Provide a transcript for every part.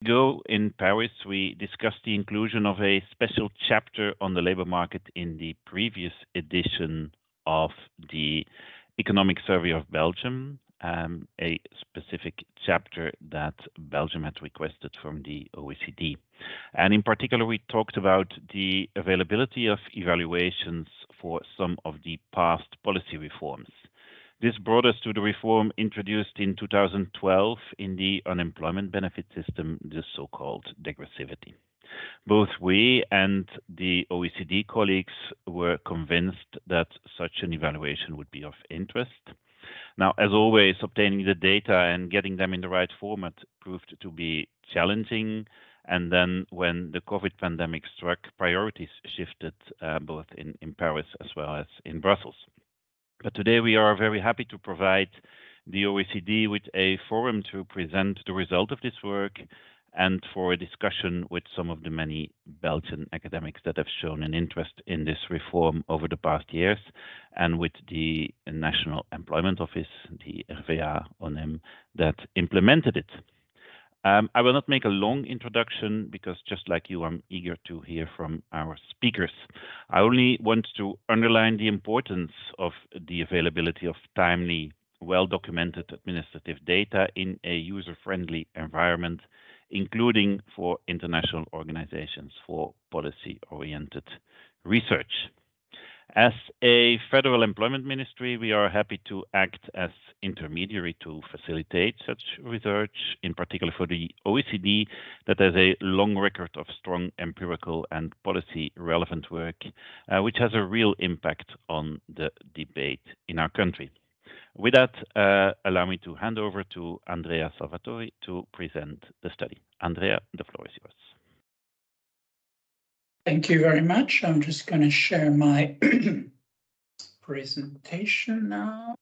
Ago in Paris, we discussed the inclusion of a special chapter on the labor market in the previous edition of the Economic Survey of Belgium, a specific chapter that Belgium had requested from the OECD. And in particular, we talked about the availability of evaluations for some of the past policy reforms. This brought us to the reform introduced in 2012 in the unemployment benefit system, the so-called degressivity. Both we and the OECD colleagues were convinced that such an evaluation would be of interest. Now, as always, obtaining the data and getting them in the right format proved to be challenging. And then when the COVID pandemic struck, priorities shifted both in Paris as well as in Brussels. But today we are very happy to provide the OECD with a forum to present the result of this work and for a discussion with some of the many Belgian academics that have shown an interest in this reform over the past years, and with the National Employment Office, the RVA ONEM, that implemented it. I will not make a long introduction because just like you, I'm eager to hear from our speakers. I only want to underline the importance of the availability of timely, well-documented administrative data in a user-friendly environment, including for international organizations for policy-oriented research. As a federal employment ministry, we are happy to act as intermediary to facilitate such research, in particular for the OECD, that has a long record of strong empirical and policy relevant work, which has a real impact on the debate in our country. With that, allow me to hand over to Andrea Salvatori to present the study. Andrea, the floor is yours. Thank you very much. I'm just going to share my presentation now.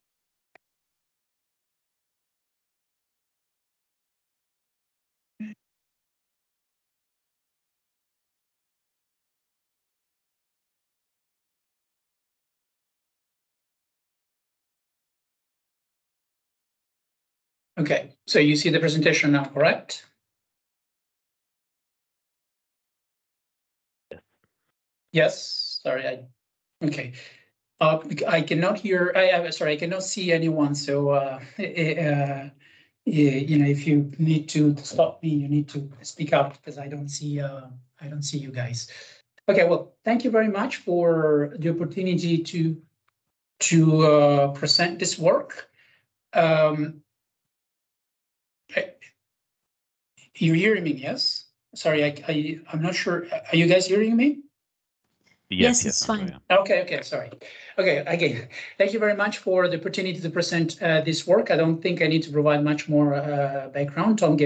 Okay, so you see the presentation now, correct? Yes, sorry, okay. I cannot hear, sorry, I cannot see anyone, so you know, if you need to stop me, you need to speak up because I don't see you guys. Okay, well, thank you very much for the opportunity to present this work. You're hearing me, yes? Sorry, I'm not sure. Are you guys hearing me? Yes, it's fine. Okay, sorry. Okay, again, thank you very much for the opportunity to present this work. I don't think I need to provide much more background. Tom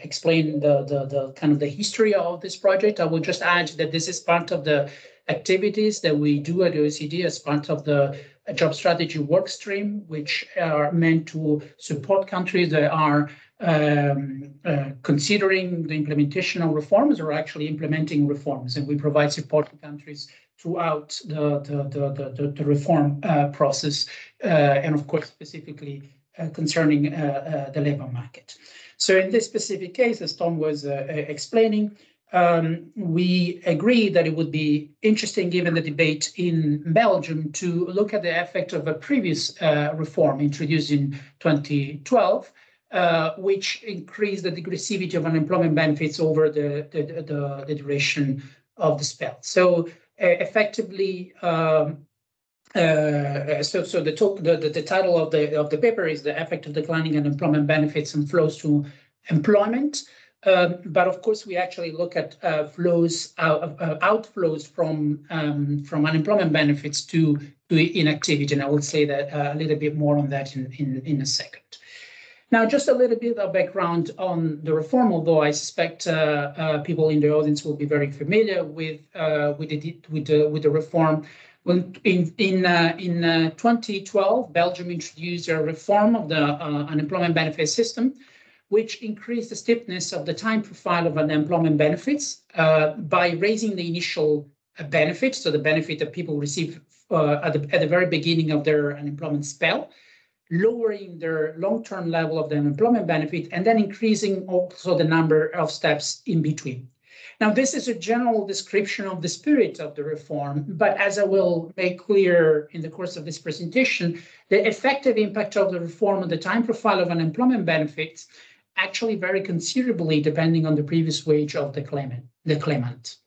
explain the kind of the history of this project. I will just add that this is part of the activities that we do at OECD as part of the job strategy work stream, which are meant to support countries that are considering the implementation of reforms or actually implementing reforms, and we provide support to countries throughout the reform process, and of course specifically concerning the labor market. So in this specific case, as Tom was explaining, we agree that it would be interesting, given the debate in Belgium, to look at the effect of a previous reform introduced in 2012, which increased the degressivity of unemployment benefits over the duration of the spell. So effectively, so the title of the paper is "The Effect of Declining Unemployment Benefits and Flows to Employment." But of course, we actually look at outflows from unemployment benefits to inactivity, and I will say that a little bit more on that in a second. Now, just a little bit of background on the reform, although I suspect people in the audience will be very familiar with the reform. When in 2012, Belgium introduced a reform of the unemployment benefit system, which increased the steepness of the time profile of unemployment benefits by raising the initial benefit, so the benefit that people receive at the very beginning of their unemployment spell, lowering their long-term level of the unemployment benefit, and then increasing also the number of steps in between. Now, this is a general description of the spirit of the reform, but as I will make clear in the course of this presentation, the effective impact of the reform on the time profile of unemployment benefits actually vary considerably depending on the previous wage of the claimant.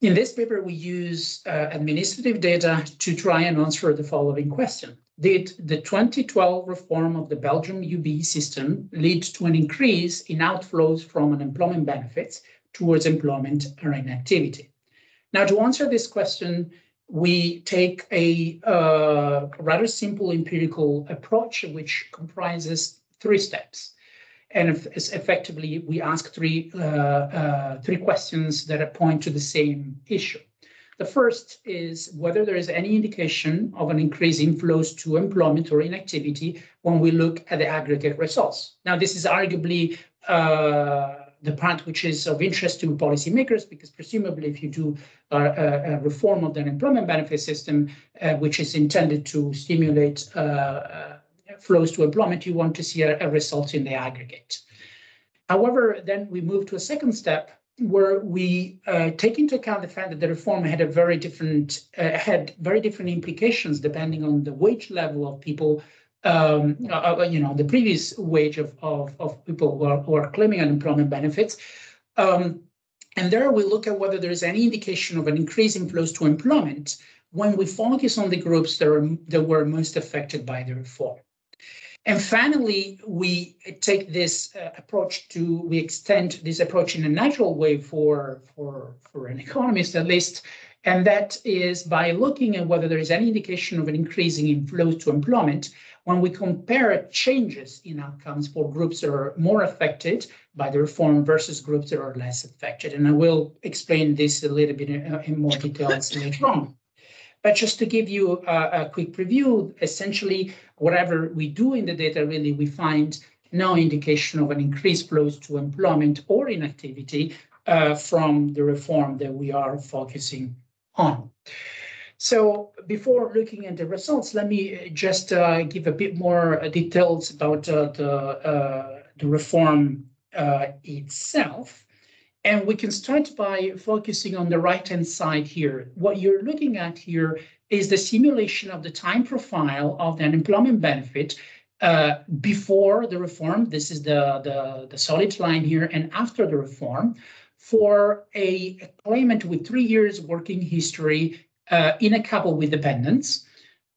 In this paper, we use administrative data to try and answer the following question. Did the 2012 reform of the Belgium UB system lead to an increase in outflows from unemployment benefits towards employment or inactivity? Now, to answer this question, we take a rather simple empirical approach, which comprises 3 steps. And effectively, we ask three questions that point to the same issue. The first is whether there is any indication of an increase in flows to employment or inactivity when we look at the aggregate results. Now, this is arguably the part which is of interest to policymakers, because presumably if you do a reform of the unemployment benefit system, which is intended to stimulate flows to employment, you want to see a result in the aggregate. However, then we move to a second step where we take into account the fact that the reform had very different implications depending on the wage level of people, the previous wage of people who are claiming unemployment benefits. And there we look at whether there is any indication of an increase in flows to employment when we focus on the groups that were most affected by the reform. And finally, we take this we extend this approach in a natural way for an economist at least, and that is by looking at whether there is any indication of an increasing in flows to employment when we compare changes in outcomes for groups that are more affected by the reform versus groups that are less affected. And I will explain this a little bit in more details later on. But just to give you a quick preview, essentially, whatever we do in the data, really, we find no indication of an increased flows to employment or inactivity from the reform that we are focusing on. So before looking at the results, let me just give a bit more details about the reform itself. And we can start by focusing on the right-hand side here. What you're looking at here is the simulation of the time profile of the unemployment benefit before the reform. This is the solid line here, and after the reform, for a claimant with 3 years working history in a couple with dependents,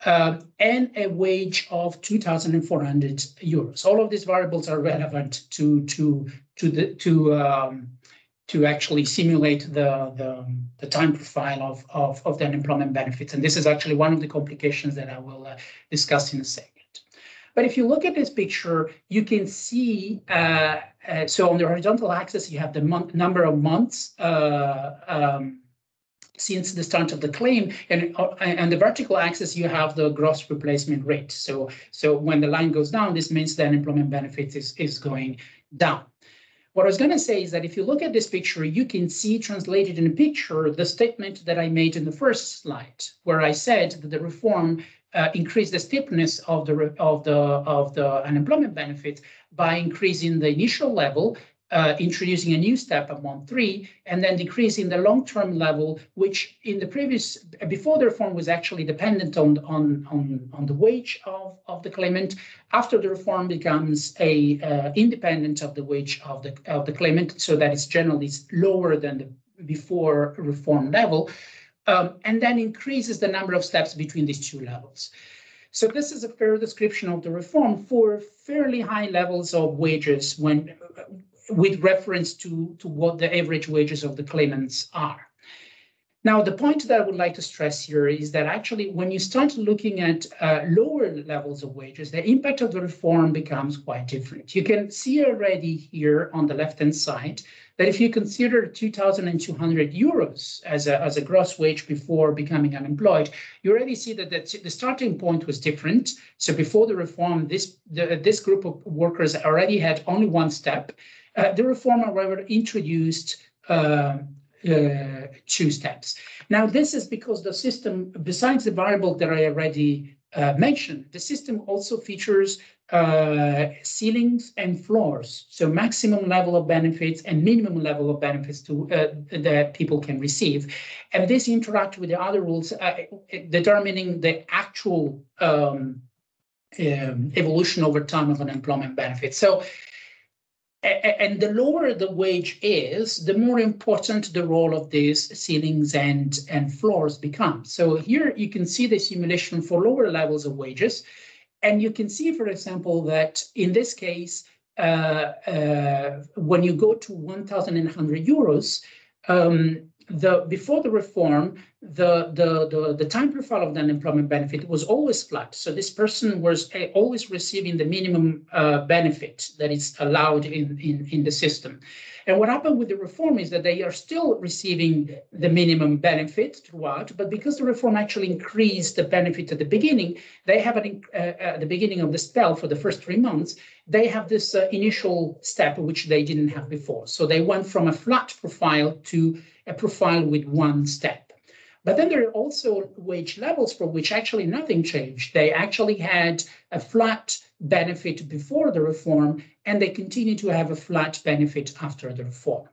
and a wage of 2,400 euros. All of these variables are relevant to actually simulate the time profile of the unemployment benefits. And this is actually one of the complications that I will discuss in a second. But if you look at this picture, you can see, so on the horizontal axis, you have the number of months since the start of the claim, and the vertical axis, you have the gross replacement rate. So when the line goes down, this means the unemployment benefit is going down. What I was going to say is that if you look at this picture, you can see translated in a picture the statement that I made in the first slide, where I said that the reform increased the steepness of the unemployment benefit by increasing the initial level, introducing a new step at month 3, and then decreasing the long-term level, which in the before the reform was actually dependent on the wage of the claimant. After the reform becomes independent of the wage of the claimant, so that it's generally lower than the before reform level, and then increases the number of steps between these 2 levels. So this is a fair description of the reform for fairly high levels of wages with reference to what the average wages of the claimants are. Now, the point that I would like to stress here is that actually when you start looking at lower levels of wages, the impact of the reform becomes quite different. You can see already here on the left-hand side that if you consider 2,200 euros as a gross wage before becoming unemployed, you already see that the starting point was different. So before the reform, this group of workers already had only 1 step. The reform, however, introduced 2 steps. Now, this is because the system, besides the variable that I already mentioned, the system also features ceilings and floors, so maximum level of benefits and minimum level of benefits that people can receive, and this interact with the other rules, determining the actual evolution over time of unemployment benefits. So, and the lower the wage is, the more important the role of these ceilings and floors becomes. So here you can see the simulation for lower levels of wages. And you can see, for example, that in this case, when you go to 1,100 euros, before the reform, the time profile of the unemployment benefit was always flat. So this person was always receiving the minimum benefit that is allowed in the system. And what happened with the reform is that they are still receiving the minimum benefit throughout, but because the reform actually increased the benefit at the beginning, they have at the beginning of the spell for the first 3 months, they have this initial step, which they didn't have before. So they went from a flat profile to a profile with 1 step. But then there are also wage levels for which actually nothing changed. They actually had a flat benefit before the reform, and they continue to have a flat benefit after the reform.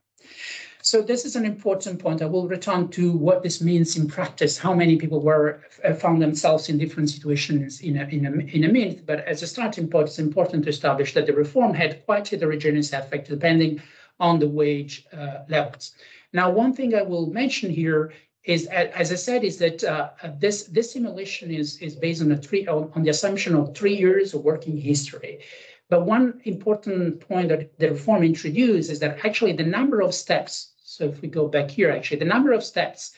So this is an important point. I will return to what this means in practice, how many people found themselves in different situations in a minute. But as a starting point, it's important to establish that the reform had quite heterogeneous effect depending on the wage levels. Now, one thing I will mention here is, as I said, is that this simulation is based on the assumption of 3 years of working history. But one important point that the reform introduced is that actually the number of steps, so if we go back here, actually the number of steps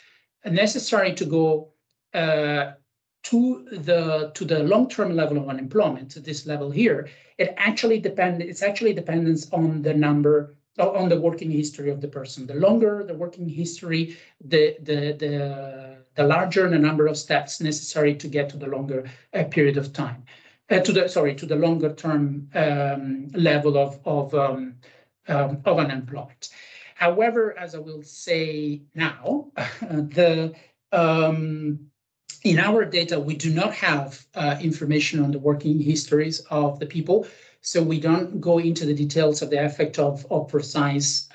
necessary to go to the long-term level of unemployment, to this level here, it's actually dependent on the number, on the working history of the person. The longer the working history, the larger the number of steps necessary to get to the longer period of time, to the longer term level of unemployment. However, as I will say now, in our data, we do not have information on the working histories of the people. So we don't go into the details of the effect of precise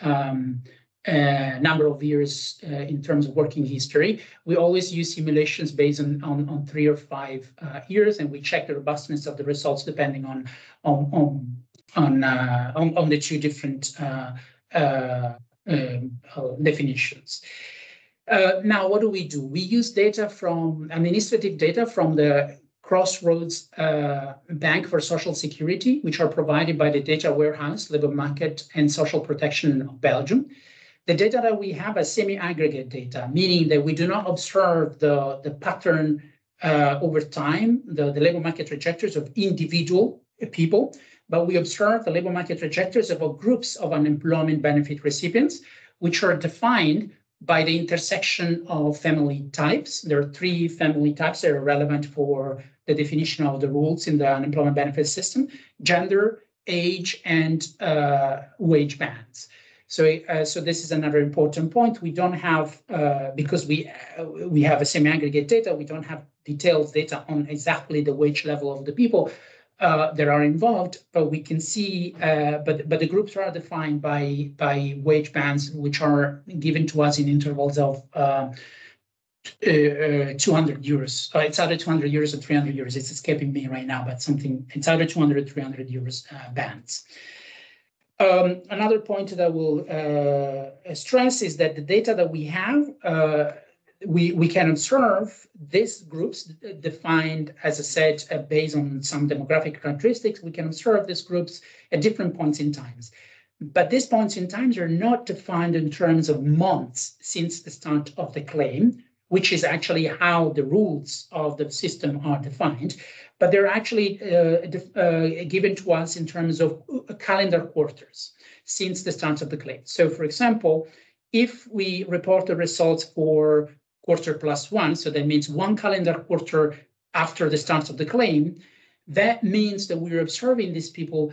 number of years in terms of working history. We always use simulations based on 3 or 5 years, and we check the robustness of the results depending on the 2 different definitions. Now, what do? We use data from administrative data from the Crossroads Bank for Social Security, which are provided by the Data Warehouse, Labour Market and Social Protection of Belgium. The data that we have are semi-aggregate data, meaning that we do not observe the pattern over time, the labour market trajectories of individual people, but we observe the labour market trajectories of groups of unemployment benefit recipients, which are defined by the intersection of family types. There are 3 family types that are relevant for the definition of the rules in the unemployment benefit system: gender, age, and wage bands. So this is another important point. We don't have, because we have a semi-aggregate data, we don't have detailed data on exactly the wage level of the people that are involved, but we can see, but the groups are defined by wage bands, which are given to us in intervals of 200 euros. It's either 200 euros or 300 euros. It's escaping me right now, but it's either 200 or 300 euros bands. Another point that I will stress is that the data that we have, we can observe these groups defined, as I said, based on some demographic characteristics. We can observe these groups at different points in time. But these points in time are not defined in terms of months since the start of the claim, which is actually how the rules of the system are defined, but they're actually given to us in terms of calendar quarters since the start of the claim. So, for example, if we report the results for quarter +1, so that means 1 calendar quarter after the start of the claim, that means that we're observing these people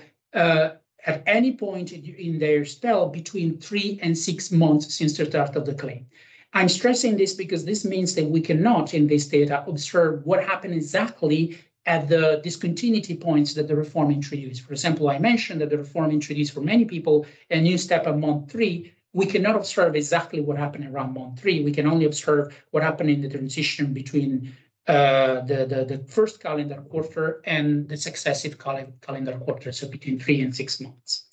at any point in their spell between 3 and 6 months since the start of the claim. I'm stressing this because this means that we cannot, in this data, observe what happened exactly at the discontinuity points that the reform introduced. For example, I mentioned that the reform introduced for many people a new step at month 3. We cannot observe exactly what happened around month 3. We can only observe what happened in the transition between the first calendar quarter and the successive calendar quarter, so between 3 and 6 months.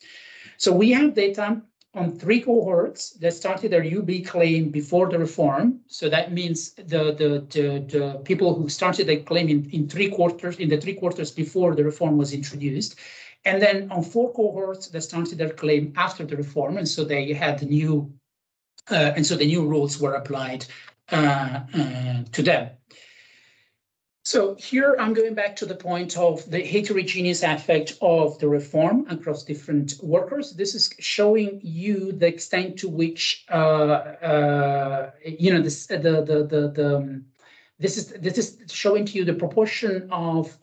So we have data on 3 cohorts that started their UB claim before the reform. So that means the people who started their claim in the 3 quarters before the reform was introduced. And then on 4 cohorts that started their claim after the reform. And so they had the new, the new rules were applied to them. So here I'm going back to the point of the heterogeneous effect of the reform across different workers. This is showing you the extent to which this is showing to you the proportion of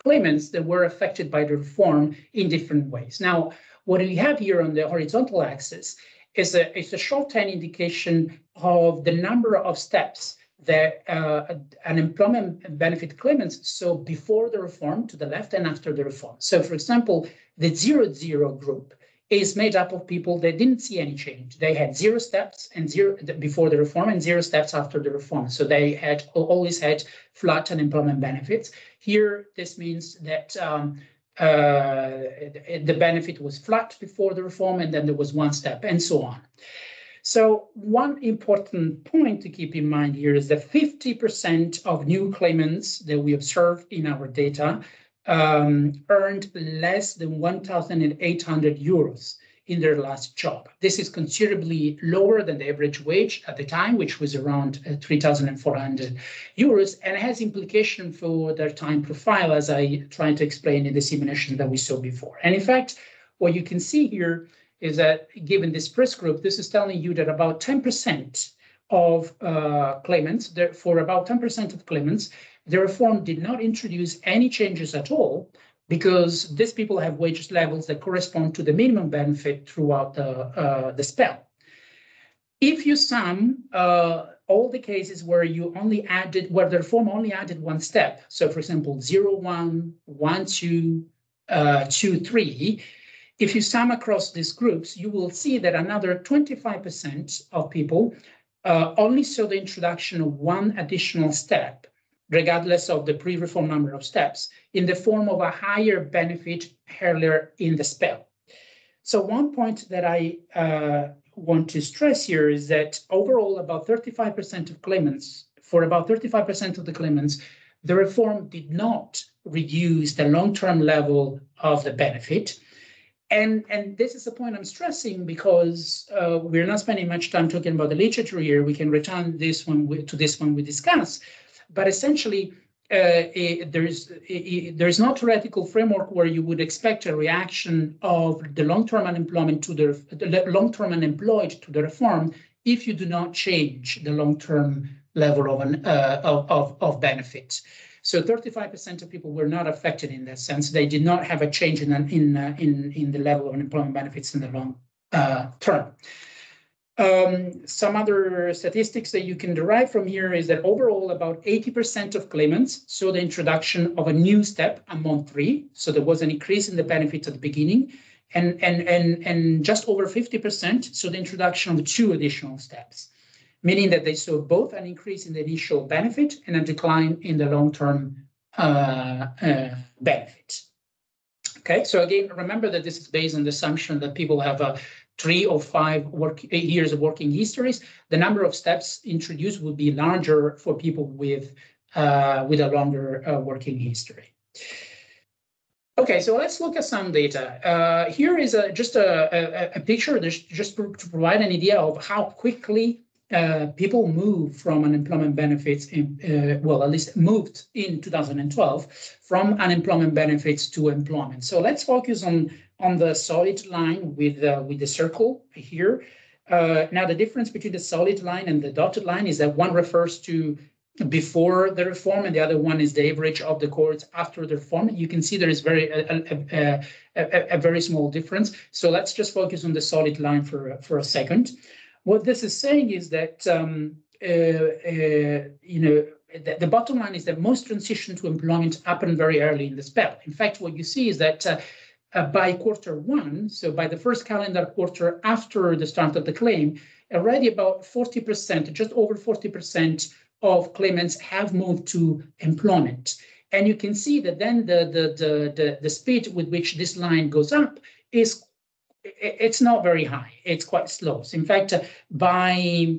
claimants that were affected by the reform in different ways. Now, what we have here on the horizontal axis is a short-term indication of the number of steps that unemployment benefit claimants saw before the reform to the left and after the reform. So, for example, the 0-0 group is made up of people that didn't see any change. They had 0 steps and 0 before the reform and 0 steps after the reform. So they had always had flat unemployment benefits. Here, this means that the benefit was flat before the reform, and then there was 1 step, and so on. So one important point to keep in mind here is that 50% of new claimants that we observed in our data earned less than 1,800 euros in their last job. This is considerably lower than the average wage at the time, which was around 3,400 euros, and has implication for their time profile, as I tried to explain in the simulation that we saw before. And in fact, what you can see here is that given this first group, this is telling you that about 10% of claimants, for about 10% of claimants, the reform did not introduce any changes at all, because these people have wage levels that correspond to the minimum benefit throughout the spell. If you sum all the cases where where the reform only added 1 step, so for example, 0-1, 1-2, 2-3, if you sum across these groups, you will see that another 25% of people only saw the introduction of 1 additional step, regardless of the pre-reform number of steps, in the form of a higher benefit earlier in the spell. So one point that I want to stress here is that overall, about 35% of claimants, for about 35% of the claimants, the reform did not reduce the long-term level of the benefit. And this is the point I'm stressing, because we're not spending much time talking about the literature here. We can return this one to this one we discuss. But essentially, there's no theoretical framework where you would expect a reaction of the long-term unemployment to the long-term unemployed to the reform if you do not change the long-term level of benefit. So 35% of people were not affected in that sense. They did not have a change in the level of unemployment benefits in the long term. Some other statistics that you can derive from here is that overall about 80% of claimants saw the introduction of a new step at month 3. So there was an increase in the benefits at the beginning, and just over 50% saw the introduction of 2 additional steps, meaning that they saw both an increase in the initial benefit and a decline in the long-term benefit. Okay, so again, remember that this is based on the assumption that people have 3 or 5 years of working histories. The number of steps introduced would be larger for people with a longer working history. Okay, so let's look at some data. Here is just a picture just to provide an idea of how quickly people move from unemployment benefits, at least moved in 2012 from unemployment benefits to employment. So let's focus on the solid line with the circle here. Now, the difference between the solid line and the dotted line is that one refers to before the reform, and the other one is the average of the cohorts after the reform. You can see there is a very small difference. So let's just focus on the solid line for a second. What this is saying is that the bottom line is that most transition to employment happen very early in the spell. In fact, what you see is that by Q1, so by the first calendar quarter after the start of the claim, already about 40%, just over 40% of claimants have moved to employment. And you can see that then the speed with which this line goes up it's not very high. It's quite slow. So in fact, by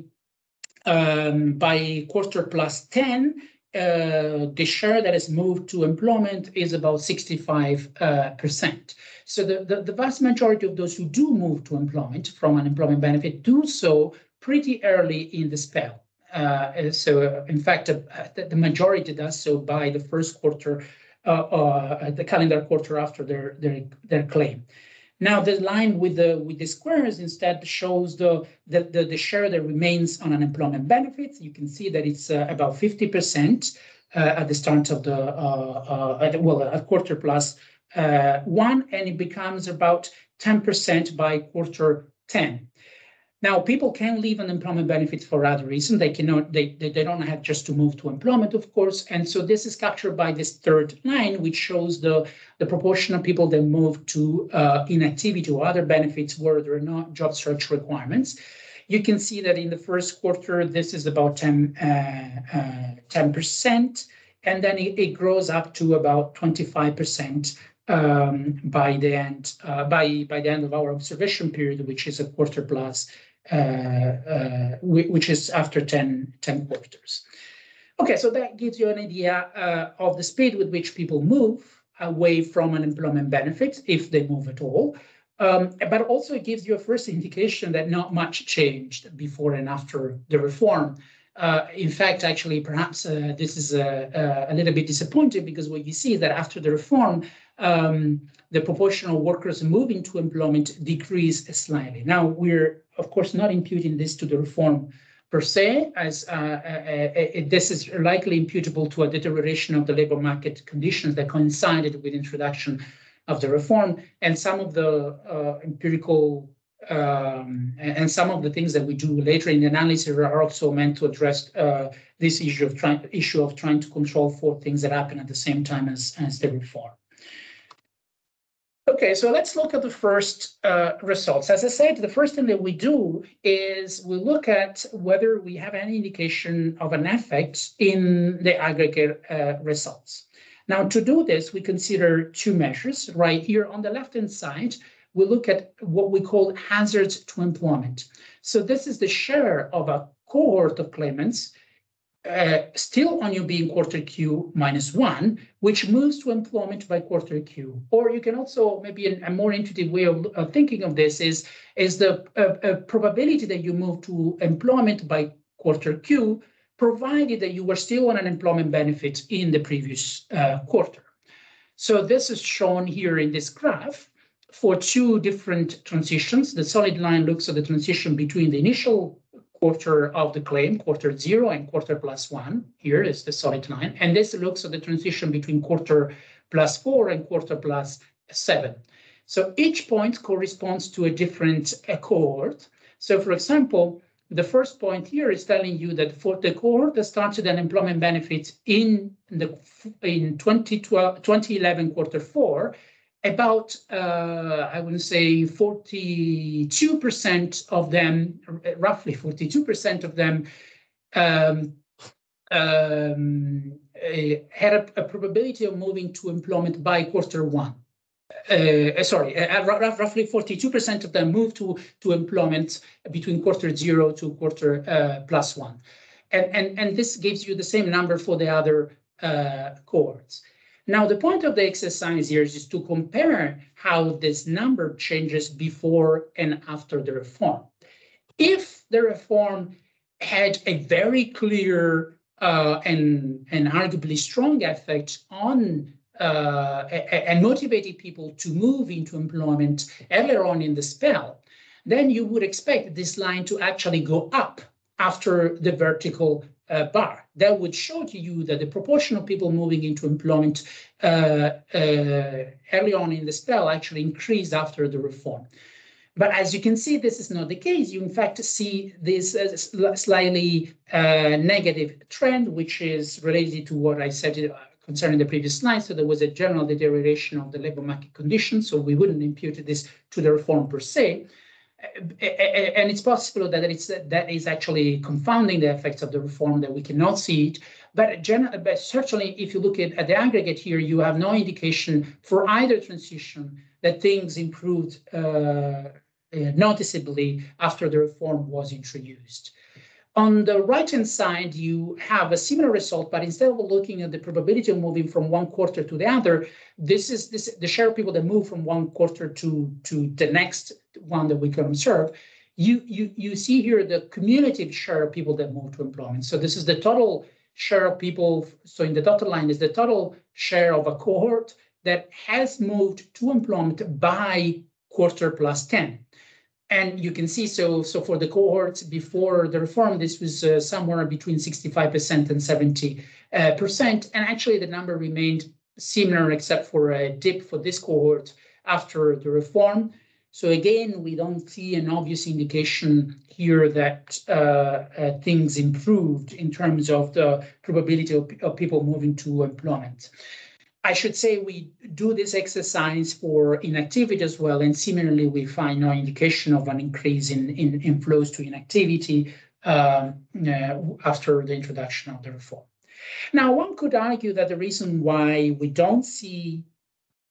Q+10, the share that has moved to employment is about 65%. So the vast majority of those who do move to employment from unemployment benefit do so pretty early in the spell. So in fact, the majority does so by the first quarter, the calendar quarter after their claim. Now the line with the squares instead shows the share that remains on unemployment benefits. You can see that it's about 50% at the start of at Q+1, and it becomes about 10% by Q10. Now, people can leave unemployment benefits for other reasons. They cannot. They don't have just to move to employment, of course. And so this is captured by this third line, which shows the proportion of people that move to inactivity or other benefits where there are not job search requirements. You can see that in the first quarter, this is about 10%, and then it grows up to about 25% by the end of our observation period, which is a Q+. Which is after 10 quarters. Okay, so that gives you an idea of the speed with which people move away from unemployment benefits, if they move at all. But also it gives you a first indication that not much changed before and after the reform. In fact, actually, perhaps this is a little bit disappointing, because what you see is that after the reform, the proportion of workers moving to employment decreased slightly. Now, we're, of course, not imputing this to the reform per se, as this is likely imputable to a deterioration of the labor market conditions that coincided with introduction of the reform, and some of the empirical and some of the things that we do later in the analysis are also meant to address this issue of trying to control for things that happen at the same time as the reform. Okay, so let's look at the first results. As I said, the first thing that we do is we look at whether we have any indication of an effect in the aggregate results. Now, to do this, we consider two measures. Right here on the left-hand side, we look at what we call hazards to employment. So this is the share of a cohort of claimants still on you being Q-1, which moves to employment by Q. Or you can also, maybe a more intuitive way of thinking of this is the probability that you move to employment by Q, provided that you were still on unemployment benefit in the previous quarter. So this is shown here in this graph for two different transitions. The solid line looks at the transition between the initial quarter of the claim, Q0 and Q+1. Here is the solid line. And this looks at the transition between Q+4 and Q+7. So each point corresponds to a different cohort. So for example, the first point here is telling you that for the cohort that started unemployment benefits in 2011 Q4, about, I would say 42% of them, roughly 42% of them had a probability of moving to employment by Q1. Roughly 42% of them moved to employment between Q0 to Q+1. And this gives you the same number for the other cohorts. Now, the point of the exercise here is to compare how this number changes before and after the reform. If the reform had a very clear and arguably strong effect on and motivated people to move into employment earlier on in the spell, then you would expect this line to actually go up after the vertical bar. That would show to you that the proportion of people moving into employment early on in the spell actually increased after the reform. But as you can see, this is not the case. You, in fact, see this slightly negative trend, which is related to what I said concerning the previous slide. So there was a general deterioration of the labor market conditions. So we wouldn't impute this to the reform per se. And it's possible that that is actually confounding the effects of the reform, that we cannot see it. But certainly, if you look at the aggregate here, you have no indication for either transition that things improved noticeably after the reform was introduced. On the right-hand side, you have a similar result, but instead of looking at the probability of moving from one quarter to the other, this is the share of people that move from one quarter to the next one that we can observe. You see here the cumulative share of people that move to employment. So this is the total share of people. So in the dotted line is the total share of a cohort that has moved to employment by quarter plus 10. And you can see, so for the cohorts before the reform, this was somewhere between 65% and 70%. And actually the number remained similar except for a dip for this cohort after the reform. So again, we don't see an obvious indication here that things improved in terms of the probability of people moving to employment. I should say we do this exercise for inactivity as well, and similarly, we find no indication of an increase in flows to inactivity after the introduction of the reform. Now, one could argue that the reason why we don't see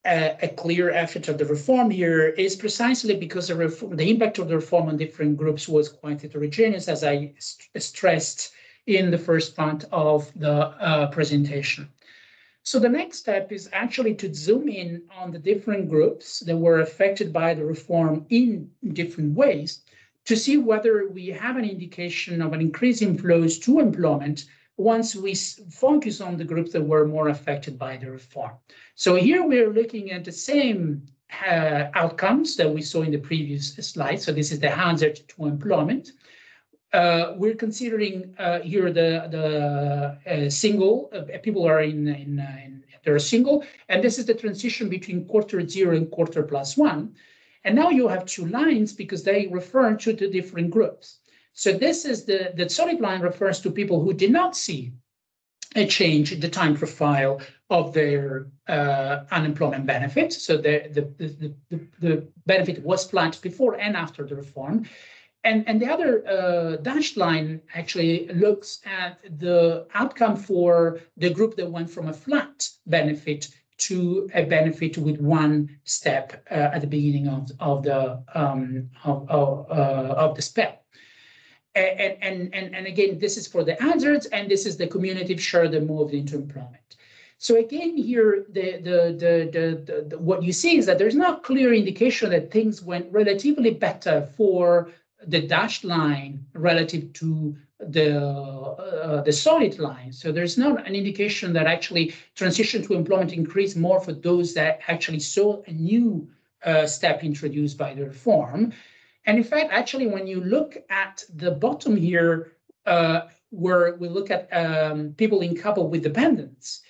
a clear effect of the reform here is precisely because the impact of the reform on different groups was quite heterogeneous, as I stressed in the first part of the presentation. So the next step is actually to zoom in on the different groups that were affected by the reform in different ways to see whether we have an indication of an increase in flows to employment once we focus on the groups that were more affected by the reform. So here we're looking at the same outcomes that we saw in the previous slide. So this is the hazard to employment. We're considering here the single people are they're single, and this is the transition between quarter 0 and quarter plus 1. And now you have two lines because they refer to the different groups. So this is the solid line refers to people who did not see a change in the time profile of their unemployment benefit. So the benefit was flat before and after the reform. And the other dashed line actually looks at the outcome for the group that went from a flat benefit to a benefit with one step at the beginning of the spell. And again, this is for the hazards, and this is the cumulative share that moved into employment. So again, here, what you see is that there's not clear indication that things went relatively better for the dashed line relative to the solid line. So there's not an indication that actually transition to employment increased more for those that actually saw a new step introduced by the reform. And in fact, actually, when you look at the bottom here, where we look at people in couple with dependents,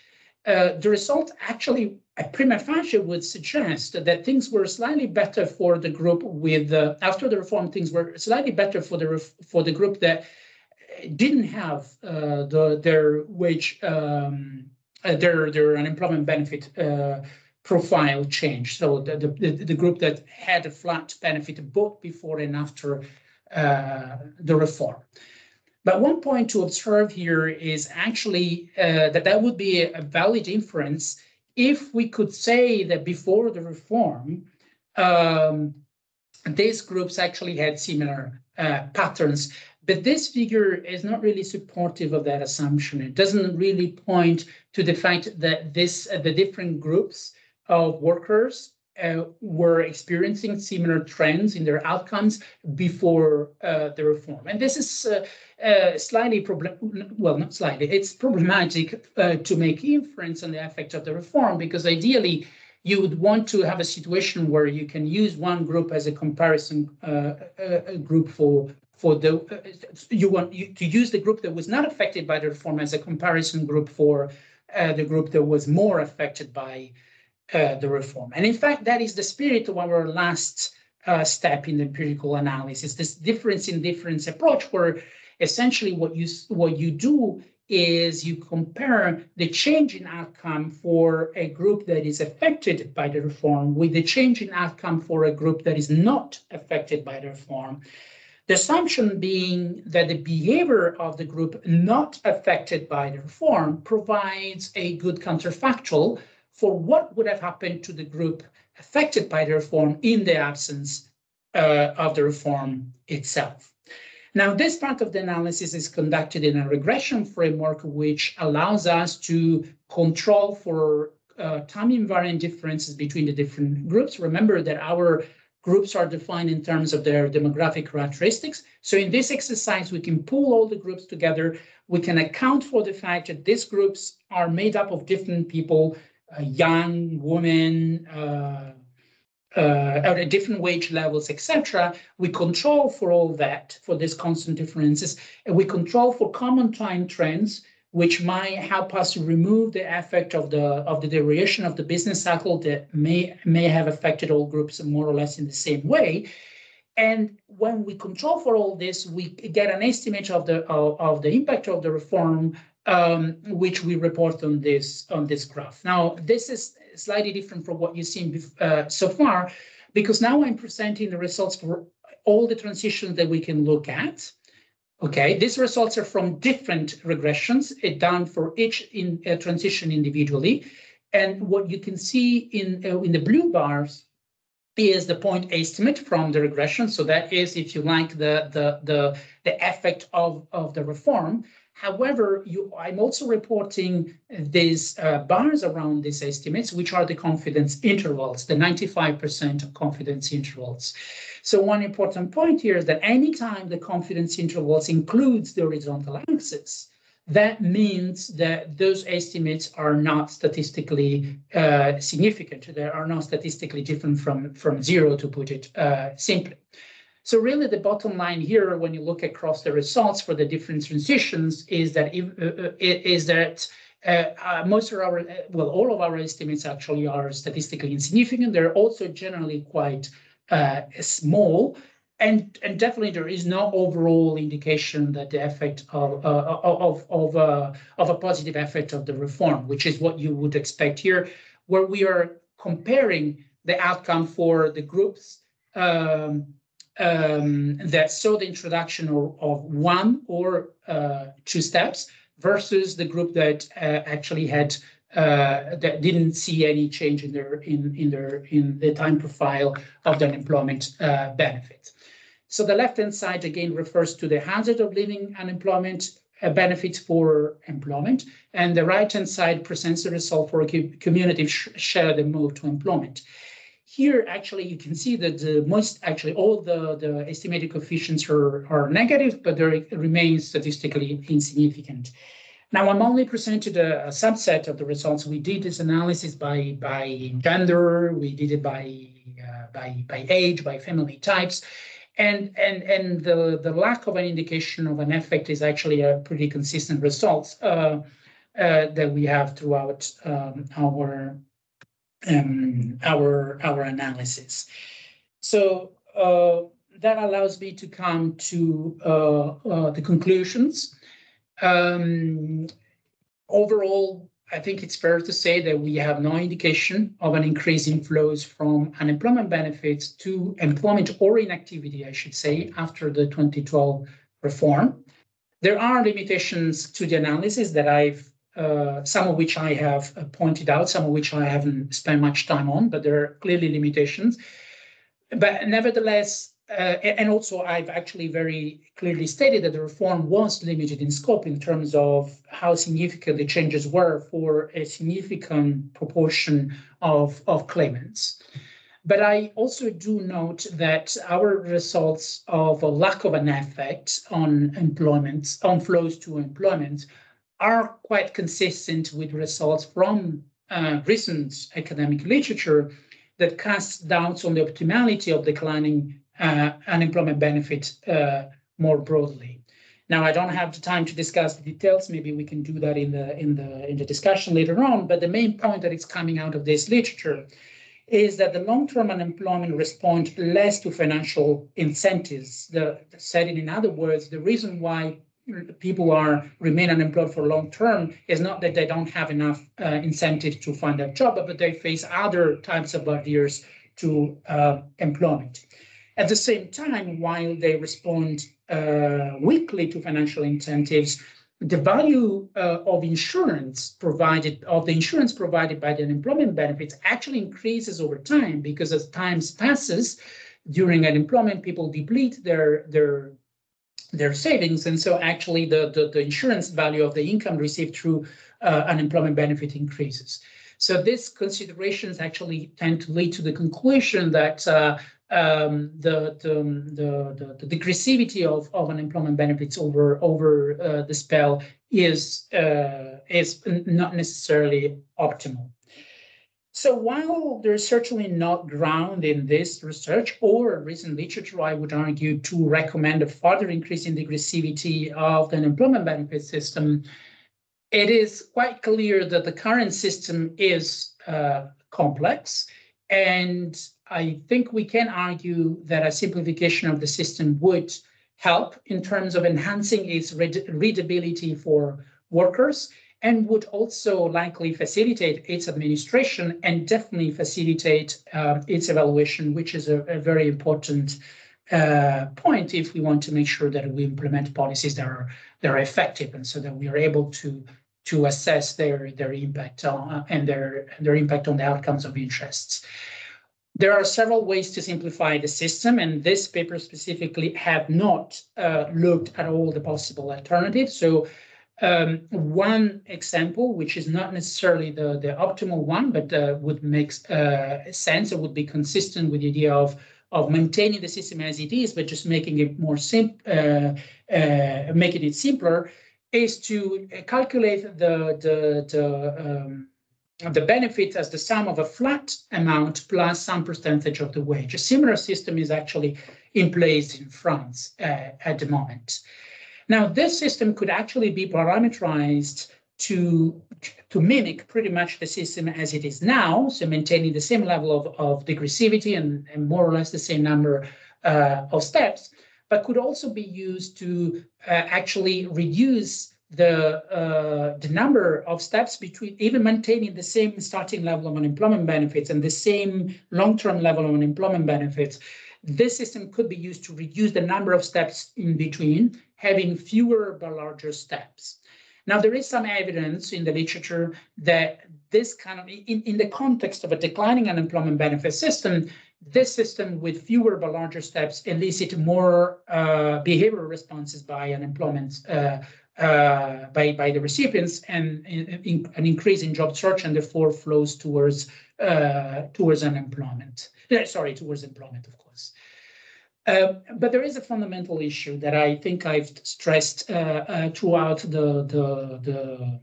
the result actually, prima facie, would suggest that things were slightly better for the group with after the reform. Things were slightly better for the group that didn't have their wage, their unemployment benefit profile change. So the group that had a flat benefit both before and after the reform. But one point to observe here is actually that would be a valid inference if we could say that before the reform, these groups actually had similar patterns. But this figure is not really supportive of that assumption. It doesn't really point to the fact that the different groups of workers were experiencing similar trends in their outcomes before the reform. And this is slightly not slightly, it's problematic to make inference on the effect of the reform, because ideally you would want to have a situation where you can use one group as a comparison group for for to use the group that was not affected by the reform as a comparison group for the group that was more affected by the reform. And in fact, that is the spirit of our last step in the empirical analysis, this difference in difference approach, where essentially what you do is you compare the change in outcome for a group that is affected by the reform with the change in outcome for a group that is not affected by the reform. The assumption being that the behavior of the group not affected by the reform provides a good counterfactual for what would have happened to the group affected by the reform in the absence of the reform itself. Now, this part of the analysis is conducted in a regression framework, which allows us to control for time invariant differences between the different groups. Remember that our groups are defined in terms of their demographic characteristics. So in this exercise, we can pull all the groups together. We can account for the fact that these groups are made up of different people, young, women, at different wage levels, etc. We control for all that, for these constant differences, and we control for common time trends, which might help us to remove the effect of the variation of the business cycle that may have affected all groups more or less in the same way. And when we control for all this, we get an estimate of the impact of the reform, which we report on this graph. Now, this is slightly different from what you've seen so far, because now I'm presenting the results for all the transitions that we can look at. Okay, these results are from different regressions, done for each transition individually. And what you can see in the blue bars is the point estimate from the regression. So that is, if you like, the effect of the reform. However, I'm also reporting these bars around these estimates, which are the confidence intervals, the 95% of confidence intervals. So one important point here is that anytime the confidence intervals includes the horizontal axis, that means that those estimates are not statistically significant. They are not statistically different from zero, to put it simply. So really the bottom line here, when you look across the results for the different transitions, is that most of our, all of our estimates actually are statistically insignificant. They're also generally quite small, and definitely there is no overall indication that the effect of a positive effect of the reform, which is what you would expect here, where we are comparing the outcome for the groups that saw the introduction of one or two steps versus the group that actually had that didn't see any change in the time profile of the unemployment benefit. So the left-hand side again refers to the hazard of living unemployment benefits for employment, and the right-hand side presents the result for a cumulative share the move to employment. Here, actually, you can see that all the estimated coefficients are negative, but they remain statistically insignificant. Now, I'm only presented a subset of the results. We did this analysis by gender, we did it by age, by family types, and the lack of an indication of an effect is actually a pretty consistent results that we have throughout our analysis. So that allows me to come to the conclusions. Overall, I think it's fair to say that we have no indication of an increase in flows from unemployment benefits to employment or inactivity, I should say, after the 2012 reform. There are limitations to the analysis that some of which I have pointed out, some of which I haven't spent much time on, but there are clearly limitations. But nevertheless, and also I've actually very clearly stated that the reform was limited in scope in terms of how significant the changes were for a significant proportion of claimants. But I also do note that our results of a lack of an effect on employment, on flows to employment, are quite consistent with results from recent academic literature that casts doubts on the optimality of declining unemployment benefit more broadly. Now, I don't have the time to discuss the details. Maybe we can do that in the discussion later on. But the main point that is coming out of this literature is that the long-term unemployment respond less to financial incentives. Said in other words, the reason why people remain unemployed for long term is not that they don't have enough incentive to find a job, but they face other types of barriers to employment. At the same time, while they respond weakly to financial incentives, the value of the insurance provided by the unemployment benefits actually increases over time, because as time passes during unemployment, people deplete their savings, and so actually the insurance value of the income received through unemployment benefit increases. So these considerations actually tend to lead to the conclusion that the degressivity of unemployment benefits over the spell is not necessarily optimal. So while there's certainly not ground in this research or recent literature, I would argue, to recommend a further increase in degressivity of the unemployment benefit system, it is quite clear that the current system is complex. And I think we can argue that a simplification of the system would help in terms of enhancing its readability for workers, and would also likely facilitate its administration and definitely facilitate its evaluation, which is a very important point if we want to make sure that we implement policies that are effective, and so that we are able to assess their impact and their impact on the outcomes of interests. There are several ways to simplify the system, and this paper specifically have not looked at all the possible alternatives. So one example, which is not necessarily the optimal one, but would make sense, it would be consistent with the idea of maintaining the system as it is, but just making it more making it simpler, is to calculate the benefit as the sum of a flat amount plus some percentage of the wage. A similar system is actually in place in France at the moment. Now, this system could actually be parameterized to mimic pretty much the system as it is now, so maintaining the same level of degressivity and more or less the same number of steps, but could also be used to actually reduce the number of steps between, even maintaining the same starting level of unemployment benefits and the same long-term level of unemployment benefits. This system could be used to reduce the number of steps in between, having fewer but larger steps. Now, there is some evidence in the literature that this kind of, in the context of a declining unemployment benefit system, this system with fewer but larger steps elicit more behavioral responses by unemployment, by the recipients, and an increase in job search, and therefore flows towards employment, of course. But there is a fundamental issue that I think I've stressed throughout the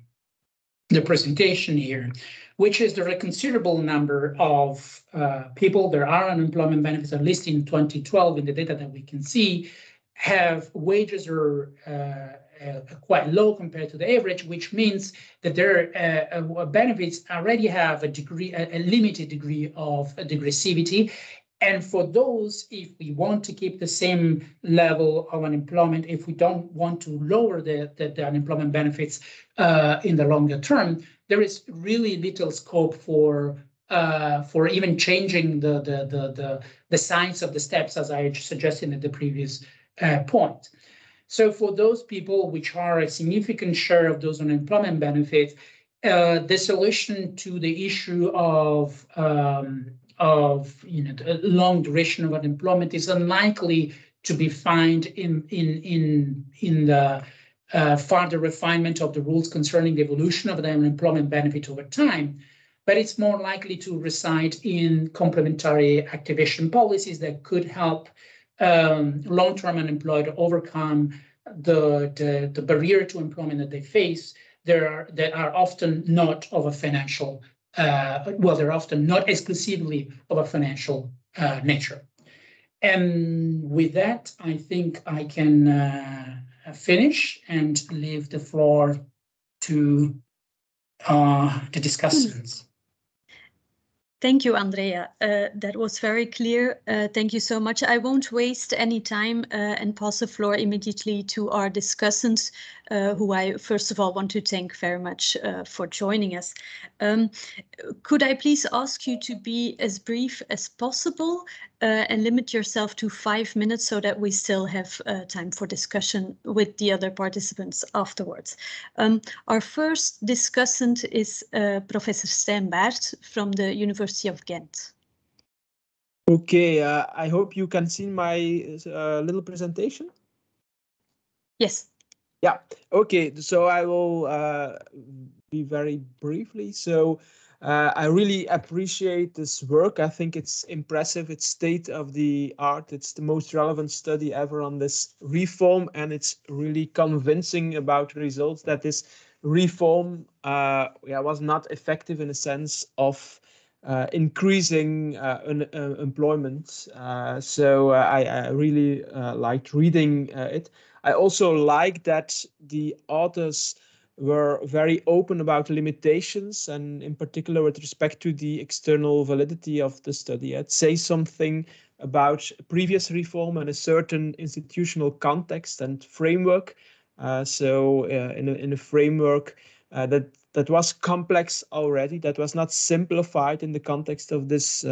presentation here, which is there are a considerable number of people that are on unemployment benefits, at least in 2012, in the data that we can see, have wages are quite low compared to the average, which means that their benefits already have a limited degree of degressivity. And for those, if we want to keep the same level of unemployment, if we don't want to lower the unemployment benefits in the longer term, there is really little scope for even changing the size of the steps, as I suggested at the previous point. So for those people, which are a significant share of those unemployment benefits, the solution to the issue of long duration of unemployment is unlikely to be found in the further refinement of the rules concerning the evolution of the unemployment benefit over time, but it's more likely to reside in complementary activation policies that could help long-term unemployed overcome the barrier to employment that they face. That are often not of a financial. They're often not exclusively of a financial nature. And with that, I think I can finish and leave the floor to the discussants. Thank you, Andrea. That was very clear. Thank you so much. I won't waste any time and pass the floor immediately to our discussants, who I first of all want to thank very much for joining us. Could I please ask you to be as brief as possible and limit yourself to 5 minutes so that we still have time for discussion with the other participants afterwards. Our first discussant is Professor Stijn Baert from the University of Ghent. Okay, I hope you can see my little presentation. Yes. Yeah, okay, so I will be very briefly. So I really appreciate this work. I think it's impressive. It's state of the art. It's the most relevant study ever on this reform, and it's really convincing about results that this reform was not effective in a sense of increasing employment. So I really liked reading it. I also like that the authors were very open about limitations, and in particular with respect to the external validity of the study. It says something about previous reform and a certain institutional context and framework. In a framework that was complex already, that was not simplified in the context of this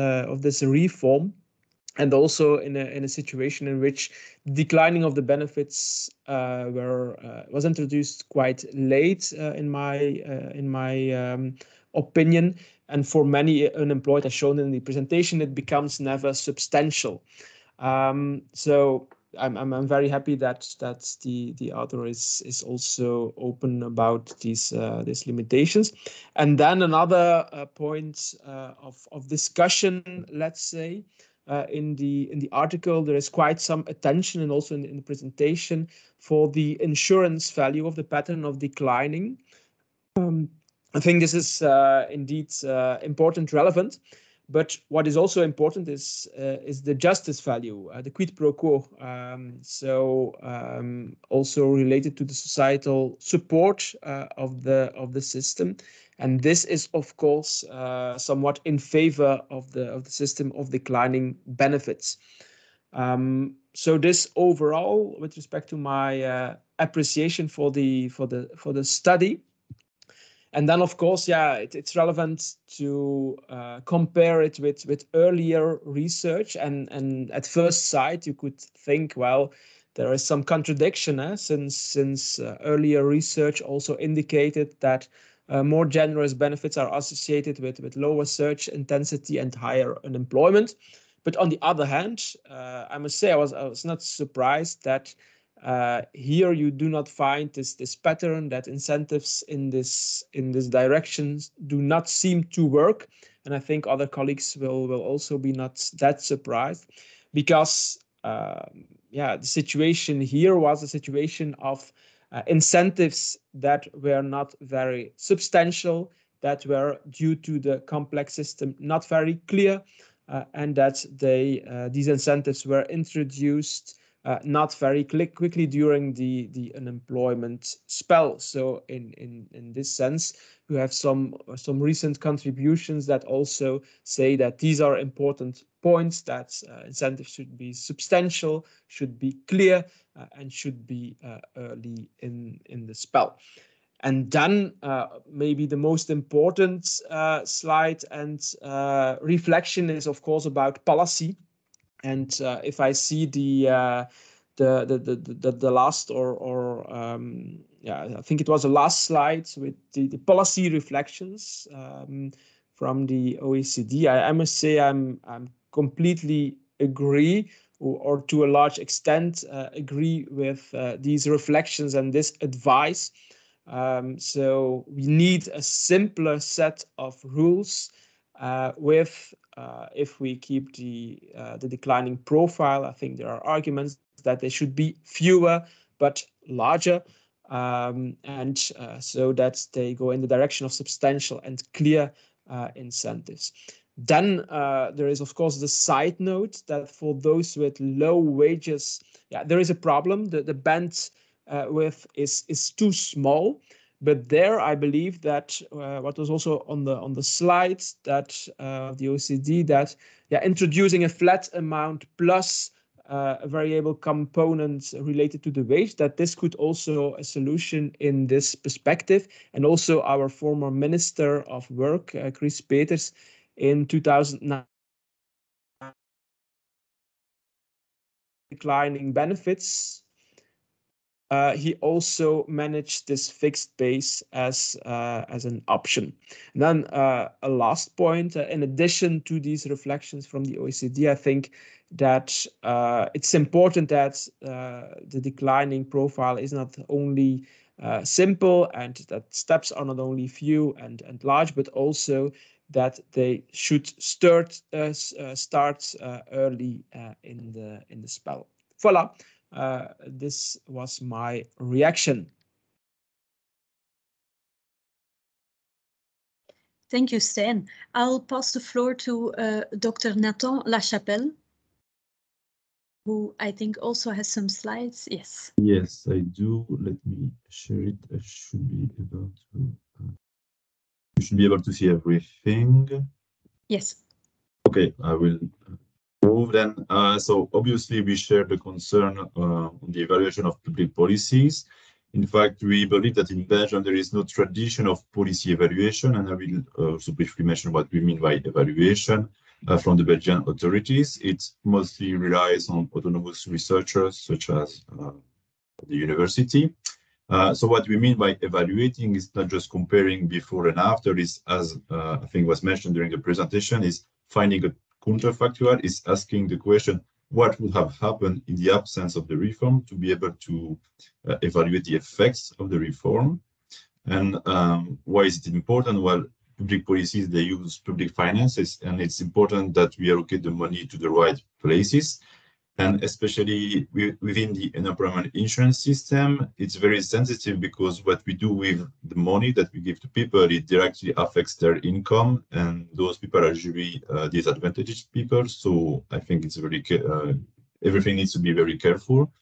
reform. And also in a situation in which declining of the benefits was introduced quite late in my opinion, and for many unemployed, as shown in the presentation, it becomes never substantial. So I'm very happy that the author is also open about these limitations. And then another point of discussion, let's say. In the article, there is quite some attention, and also in the presentation, for the insurance value of the pattern of declining. I think this is indeed important, relevant. But what is also important is the justice value, the quid pro quo. Also related to the societal support of the system. And this is, of course, somewhat in favor of the system of declining benefits. So this overall, with respect to my appreciation for the study. And then, of course, it's relevant to compare it with earlier research. And at first sight, you could think, well, there is some contradiction, since earlier research also indicated that more generous benefits are associated with lower search intensity and higher unemployment. But on the other hand, I must say I was not surprised that here you do not find this pattern, that incentives in this direction do not seem to work. And I think other colleagues will also be not that surprised, because the situation here was a situation of incentives that were not very substantial, that were, due to the complex system, not very clear, and that these incentives were introduced not very quickly during the unemployment spell. So in this sense, we have some recent contributions that also say that these are important points, that incentives should be substantial, should be clear, and should be early in the spell. And then maybe the most important slide and reflection is, of course, about policy. And if I see the last I think it was the last slide with the policy reflections from the OECD, I must say I'm completely agree, or to a large extent agree with these reflections and this advice. So we need a simpler set of rules if we keep the declining profile. I think there are arguments that they should be fewer but larger, so that they go in the direction of substantial and clear incentives. Then there is, of course, the side note that for those with low wages, yeah, there is a problem. The band width is too small. But there, I believe that what was also on the slides that the OECD, that introducing a flat amount plus a variable component related to the wage, that this could also a solution in this perspective. And also our former Minister of Work, Chris Peters, in 2009, declining benefits. He also managed this fixed base as an option. And then a last point, in addition to these reflections from the OECD, I think that it's important that the declining profile is not only simple, and that steps are not only few and large, but also that they should start early in the spell. Voila. This was my reaction. Thank you, Stijn. I'll pass the floor to Dr. Nathan Lachapelle, who I think also has some slides. Yes. Yes, I do. Let me share it. I should be able to. You should be able to see everything. Yes. Okay, I will move then. So obviously we share the concern on the evaluation of public policies. In fact, we believe that in Belgium there is no tradition of policy evaluation, and I will also briefly mention what we mean by evaluation from the Belgian authorities. It mostly relies on autonomous researchers such as the university. So what we mean by evaluating is not just comparing before and after, is, as I think was mentioned during the presentation, is finding a counterfactual, is asking the question, what would have happened in the absence of the reform, to be able to evaluate the effects of the reform. And why is it important? Well, public policies, they use public finances, and it's important that we allocate the money to the right places. And especially within the unemployment insurance system, it's very sensitive, because what we do with the money that we give to people, it directly affects their income, and those people are usually disadvantaged people. So I think it's very everything needs to be very careful.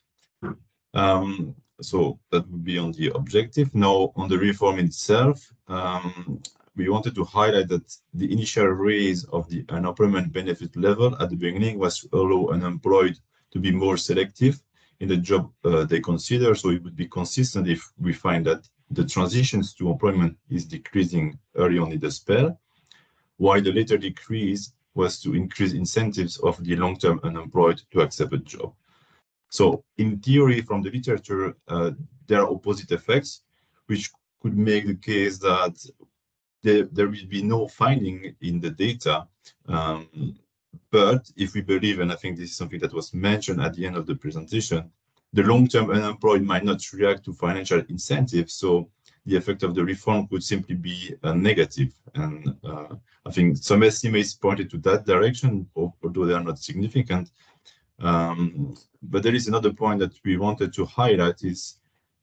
So that would be on the objective. Now, on the reform itself, we wanted to highlight that the initial raise of the unemployment benefit level at the beginning was to allow unemployed to be more selective in the job they consider. So it would be consistent if we find that the transitions to employment is decreasing early on in the spell, while the later decrease was to increase incentives of the long-term unemployed to accept a job. So in theory, from the literature, there are opposite effects, which could make the case that there will be no finding in the data. But if we believe, and I think this is something that was mentioned at the end of the presentation, the long-term unemployed might not react to financial incentives. So the effect of the reform could simply be negative. And I think some estimates pointed to that direction, although they are not significant. But there is another point that we wanted to highlight, is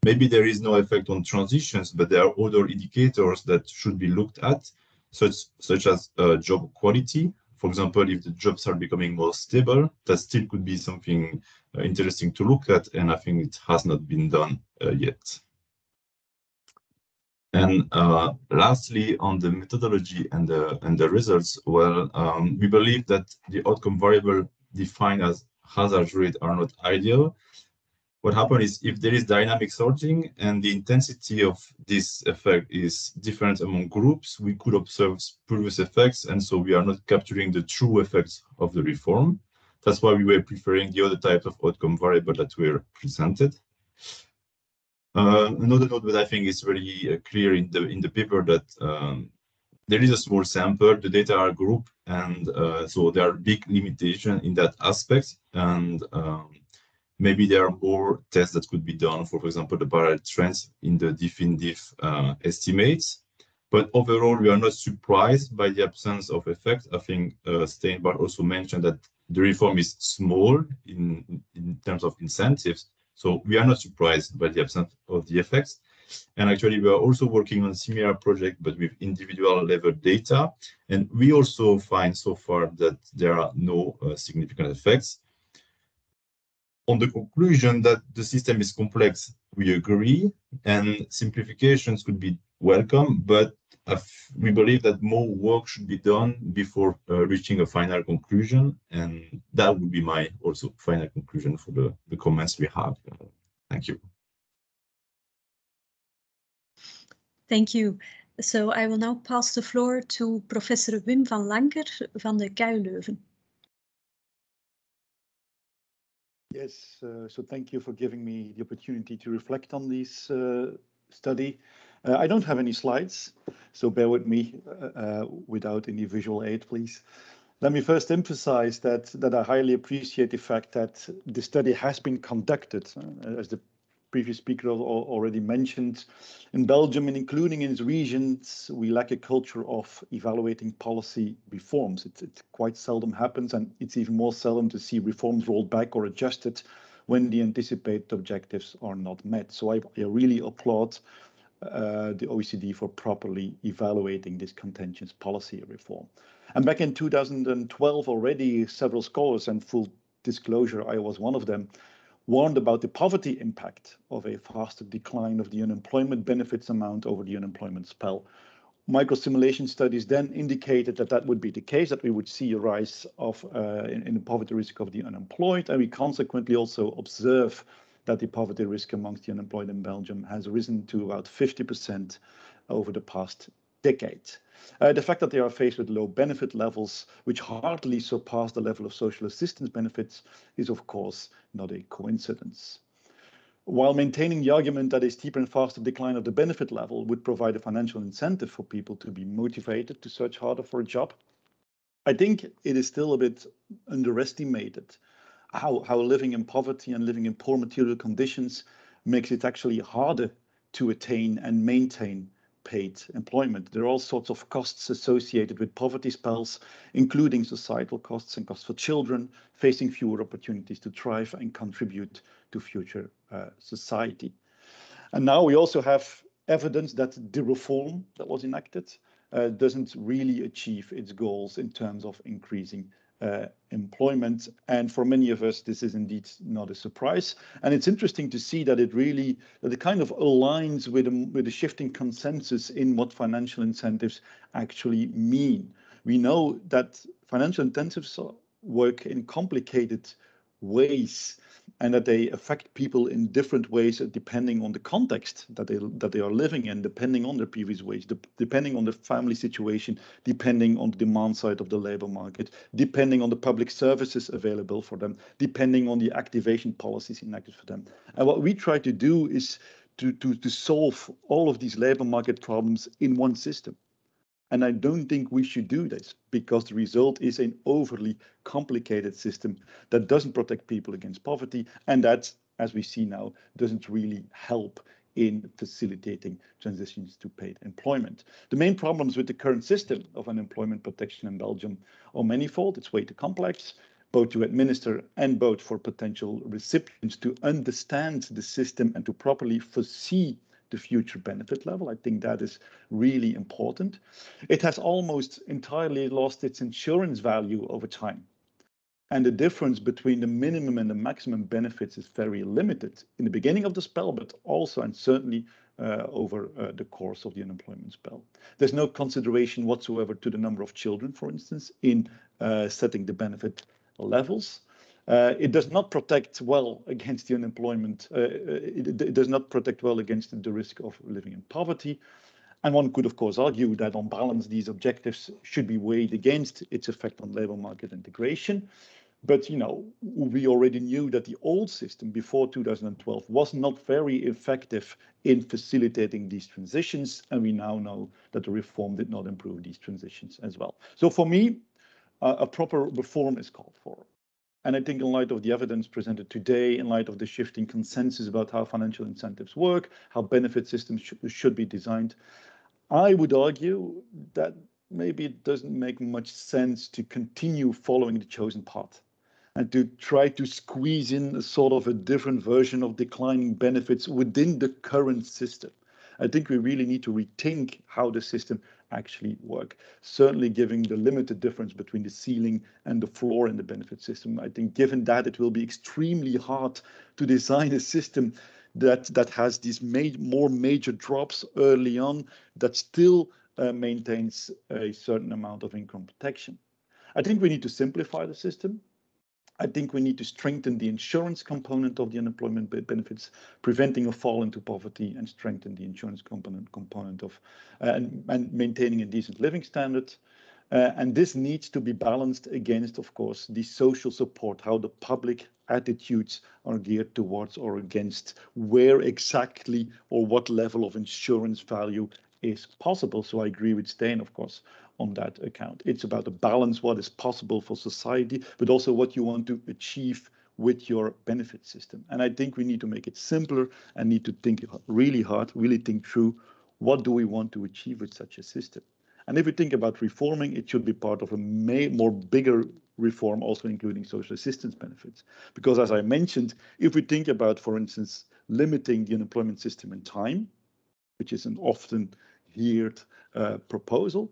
maybe there is no effect on transitions, but there are other indicators that should be looked at, such as job quality. For example, if the jobs are becoming more stable, that still could be something interesting to look at, and I think it has not been done yet. And lastly, on the methodology and the results, well, we believe that the outcome variable defined as hazard rate are not ideal. What happens is, if there is dynamic sorting and the intensity of this effect is different among groups, we could observe previous effects, and so we are not capturing the true effects of the reform. That's why we were preferring the other type of outcome variable that were presented. Another note that I think is very clear in the paper, that there is a small sample, the data are grouped, and so there are big limitations in that aspect. And maybe there are more tests that could be done for example, the parallel trends in the definitive estimates. But overall, we are not surprised by the absence of effect. I think Steinbach also mentioned that the reform is small in terms of incentives. So we are not surprised by the absence of the effects. And actually, we are also working on similar project, but with individual level data. And we also find so far that there are no significant effects. On the conclusion that the system is complex, we agree, and simplifications could be welcome, but we believe that more work should be done before reaching a final conclusion, and that would be my also final conclusion for the comments we have. Thank you. Thank you. So I will now pass the floor to Professor Wim van Lanker van de KU Leuven. Yes, so thank you for giving me the opportunity to reflect on this study. I don't have any slides, so bear with me without any visual aid, please. Let me first emphasize that I highly appreciate the fact that the study has been conducted, as the previous speaker already mentioned, in Belgium, and including in its regions, we lack a culture of evaluating policy reforms. It quite seldom happens, and it's even more seldom to see reforms rolled back or adjusted when the anticipated objectives are not met. So I really applaud the OECD for properly evaluating this contentious policy reform. And back in 2012 already, several scholars, and full disclosure, I was one of them, warned about the poverty impact of a faster decline of the unemployment benefits amount over the unemployment spell. Microsimulation studies then indicated that that would be the case, that we would see a rise of in the poverty risk of the unemployed, and we consequently also observe that the poverty risk amongst the unemployed in Belgium has risen to about 50% over the past decade. The fact that they are faced with low benefit levels, which hardly surpass the level of social assistance benefits, is of course not a coincidence. While maintaining the argument that a steeper and faster decline of the benefit level would provide a financial incentive for people to be motivated to search harder for a job, I think it is still a bit underestimated how living in poverty and living in poor material conditions makes it actually harder to attain and maintain paid employment. There are all sorts of costs associated with poverty spells, including societal costs and costs for children, facing fewer opportunities to thrive and contribute to future society. And now we also have evidence that the reform that was enacted doesn't really achieve its goals in terms of increasing employment. And for many of us, this is indeed not a surprise. And it's interesting to see that it kind of aligns with the shifting consensus in what financial incentives actually mean. We know that financial incentives work in complicated ways, and that they affect people in different ways depending on the context that they are living in, depending on their previous wage, depending on the family situation, depending on the demand side of the labor market, depending on the public services available for them, depending on the activation policies enacted for them. And what we try to do is to solve all of these labor market problems in one system. And I don't think we should do this, because the result is an overly complicated system that doesn't protect people against poverty, and that, as we see now, doesn't really help in facilitating transitions to paid employment. The main problems with the current system of unemployment protection in Belgium are manifold. It's way too complex, both to administer and both for potential recipients to understand the system and to properly foresee the future benefit level. I think that is really important. It has almost entirely lost its insurance value over time. And the difference between the minimum and the maximum benefits is very limited in the beginning of the spell, but also and certainly over the course of the unemployment spell. There's no consideration whatsoever to the number of children, for instance, in setting the benefit levels. It does not protect well against the unemployment. It does not protect well against the risk of living in poverty. And one could, of course, argue that on balance, these objectives should be weighed against its effect on labor market integration. But, you know, we already knew that the old system before 2012 was not very effective in facilitating these transitions. And we now know that the reform did not improve these transitions as well. So for me, a proper reform is called for. And I think in light of the evidence presented today, in light of the shifting consensus about how financial incentives work, how benefit systems should be designed, I would argue that maybe it doesn't make much sense to continue following the chosen path and to try to squeeze in a sort of a different version of declining benefits within the current system. I think we really need to rethink how the system actually works. Certainly giving the limited difference between the ceiling and the floor in the benefit system. I think given that, it will be extremely hard to design a system that has these more major drops early on that still maintains a certain amount of income protection. I think we need to simplify the system. I think we need to strengthen the insurance component of the unemployment benefits, preventing a fall into poverty, and strengthen the insurance component of and maintaining a decent living standard. And this needs to be balanced against, of course, the social support, how the public attitudes are geared towards or against where exactly or what level of insurance value is possible. So I agree with Stijn, of course, on that account. It's about the balance, what is possible for society, but also what you want to achieve with your benefit system. And I think we need to make it simpler and need to think really hard, really think through what do we want to achieve with such a system. And if we think about reforming, it should be part of a more bigger reform, also including social assistance benefits. Because as I mentioned, if we think about, for instance, limiting the unemployment system in time, which is an often heard proposal,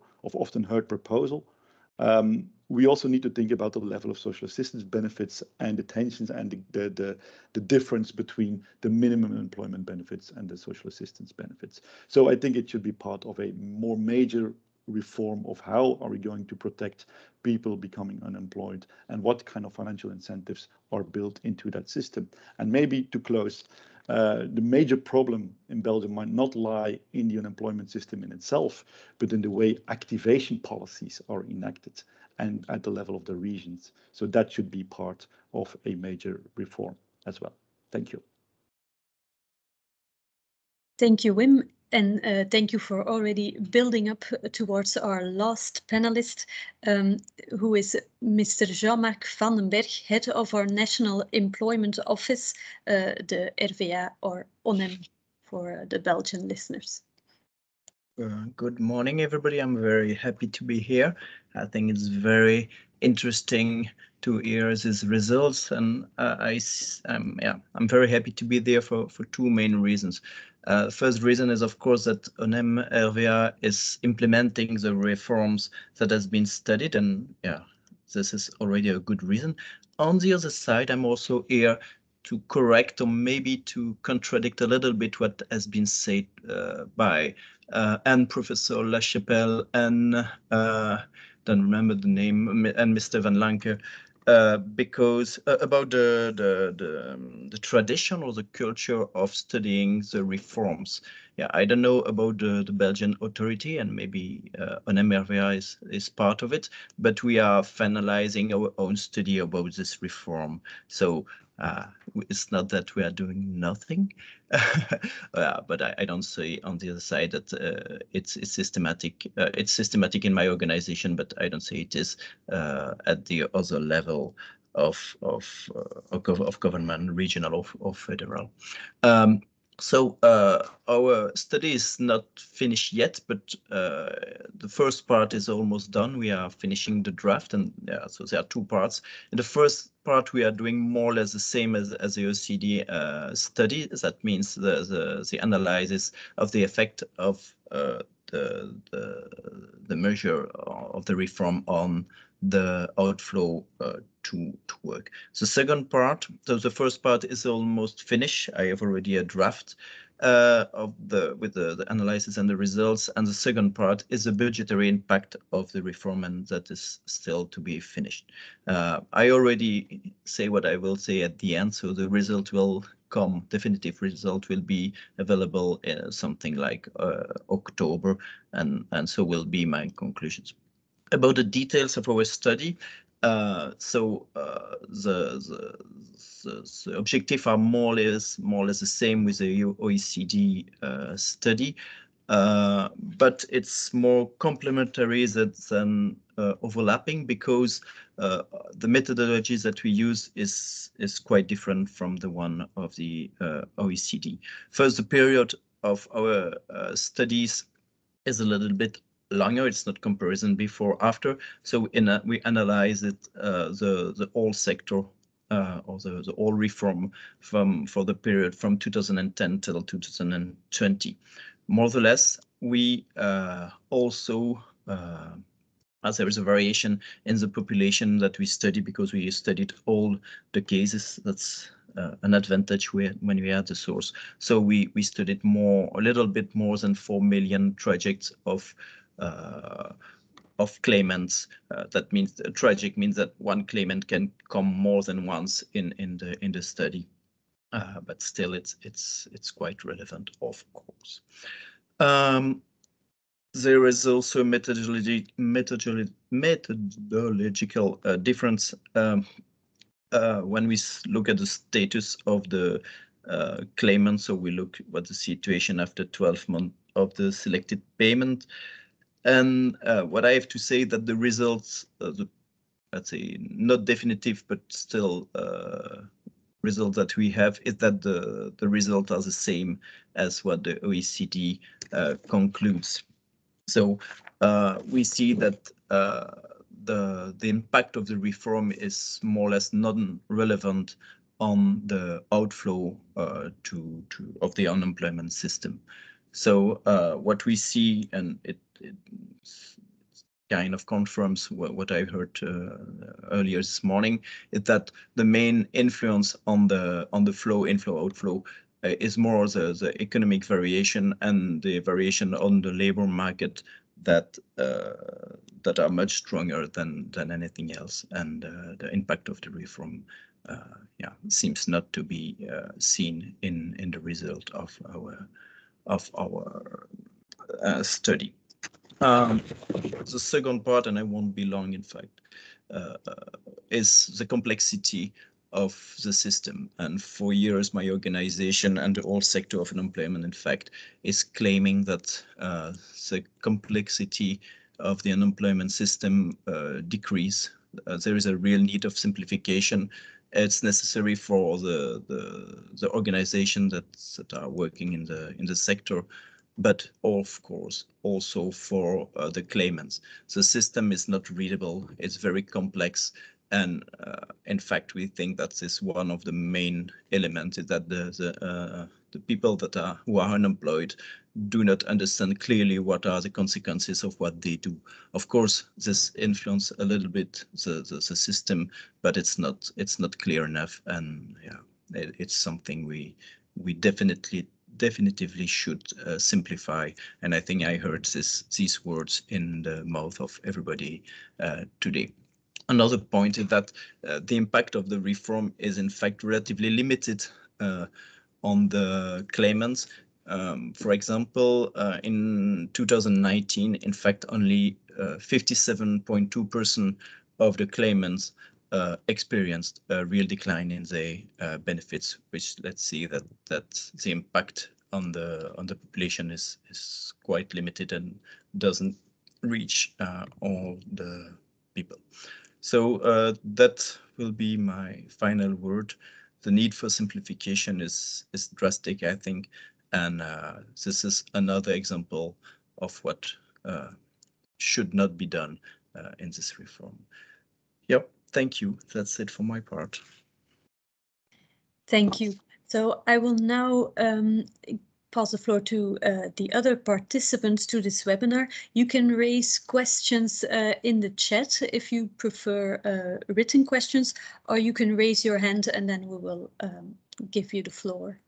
we also need to think about the level of social assistance benefits and the tensions and the difference between the minimum employment benefits and the social assistance benefits. So I think it should be part of a more major reform of how are we going to protect people becoming unemployed and what kind of financial incentives are built into that system. And maybe to close, the major problem in Belgium might not lie in the unemployment system in itself, but in the way activation policies are enacted and at the level of the regions. So that should be part of a major reform as well. Thank you. Thank you, Wim. And thank you for already building up towards our last panelist, who is Mr. Jean-Marc van den Berg, head of our National Employment Office, the RVA or ONEM for the Belgian listeners. Good morning, everybody. I'm very happy to be here. I think it's very interesting to hear these results, and I'm very happy to be there for two main reasons. First reason is, of course, that ONEM RVA is implementing the reforms that has been studied, and this is already a good reason. On the other side, I'm also here to correct or maybe to contradict a little bit what has been said by and Professor Lachapelle and don't remember the name, and Mr. Van Lancker, because about the tradition or the culture of studying the reforms. Yeah, I don't know about the Belgian authority, and maybe ONEM RVA is part of it, but we are finalizing our own study about this reform. So it's not that we are doing nothing, but I don't say on the other side that it's systematic. It's systematic in my organization, but I don't say it is at the other level of government, regional or federal. So our study is not finished yet, but the first part is almost done. We are finishing the draft, and so there are two parts. In the first part, we are doing more or less the same as the OECD study. That means the analysis of the effect of the measure of the reform on the outflow to work. The second part, so the first part is almost finished. I have already a draft with the analysis and the results, and the second part is the budgetary impact of the reform, and that is still to be finished. I already say what I will say at the end, so the result will come, definitive result will be available in something like October, and so will be my conclusions. About the details of our study, the objectives are more or less the same with the OECD study, but it's more complementary than overlapping, because the methodologies that we use is quite different from the one of the OECD. First, the period of our studies is a little bit longer. It's not comparison before after. So we analyze it the whole sector or the whole reform for the period from 2010 till 2020. more or less, we also, as there is a variation in the population that we study, because we studied all the cases, that's an advantage when we had the source. So we studied a little bit more than 4 million trajects of claimants. That means tragic means that one claimant can come more than once in the study, but still it's quite relevant, of course. There is also a methodological difference when we look at the status of the claimant. So we look at the situation after 12 months of the selected payment. And what I have to say that the results, let's say not definitive, but still result that we have is that the results are the same as what the OECD concludes. So we see that the impact of the reform is more or less non-relevant on the outflow of the unemployment system. So what we see, and it kind of confirms what I heard earlier this morning, is that the main influence on the flow, inflow, outflow, is more the economic variation and the variation on the labor market that are much stronger than anything else, and the impact of the reform seems not to be seen in the result of our study. The second part, and I won't be long, in fact, is the complexity of the system. And for years, my organization and the whole sector of unemployment, in fact, is claiming that the complexity of the unemployment system decrease. There is a real need of simplification. It's necessary for the organization that are working in the sector, but of course also for the claimants. The system is not readable, it's very complex, and in fact we think that is one of the main elements, is that the people who are unemployed do not understand clearly what are the consequences of what they do. Of course, this influences a little bit the system, but it's not clear enough, and it's something we definitively should simplify. And I think I heard these words in the mouth of everybody today. Another point is that the impact of the reform is in fact relatively limited on the claimants. For example, in 2019, in fact, only 57.2% of the claimants experienced a real decline in their benefits, which let's see that the impact on the population is quite limited and doesn't reach all the people. So that will be my final word. The need for simplification is drastic, I think, and this is another example of what should not be done in this reform. Yep, thank you. That's it for my part. Thank you. So I will now pass the floor to the other participants to this webinar. You can raise questions in the chat if you prefer written questions, or you can raise your hand and then we will give you the floor.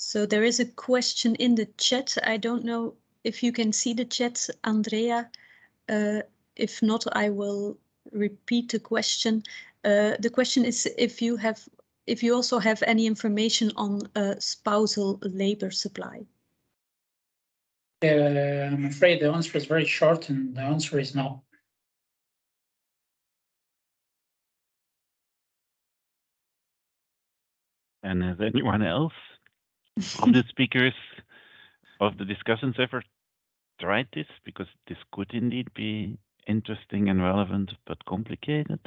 So there is a question in the chat. I don't know if you can see the chat, Andrea. If not, I will repeat the question. The question is if you also have any information on spousal labor supply. I'm afraid the answer is very short, and the answer is no. And has anyone else of the speakers of the discussions ever tried this? Because this could indeed be interesting and relevant, but complicated.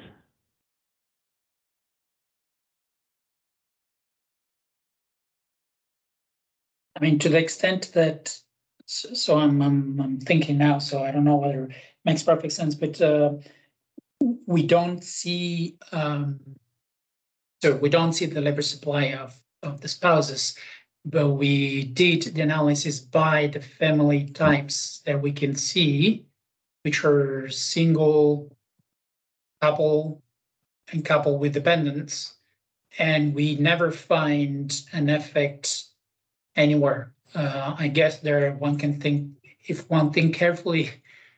I mean, to the extent that, so I'm thinking now, so I don't know whether it makes perfect sense, but we don't see, so we don't see the labor supply of the spouses, but we did the analysis by the family types that we can see, which are single, couple, and couple with dependents, and we never find an effect anywhere. I guess there one can think, if one think carefully,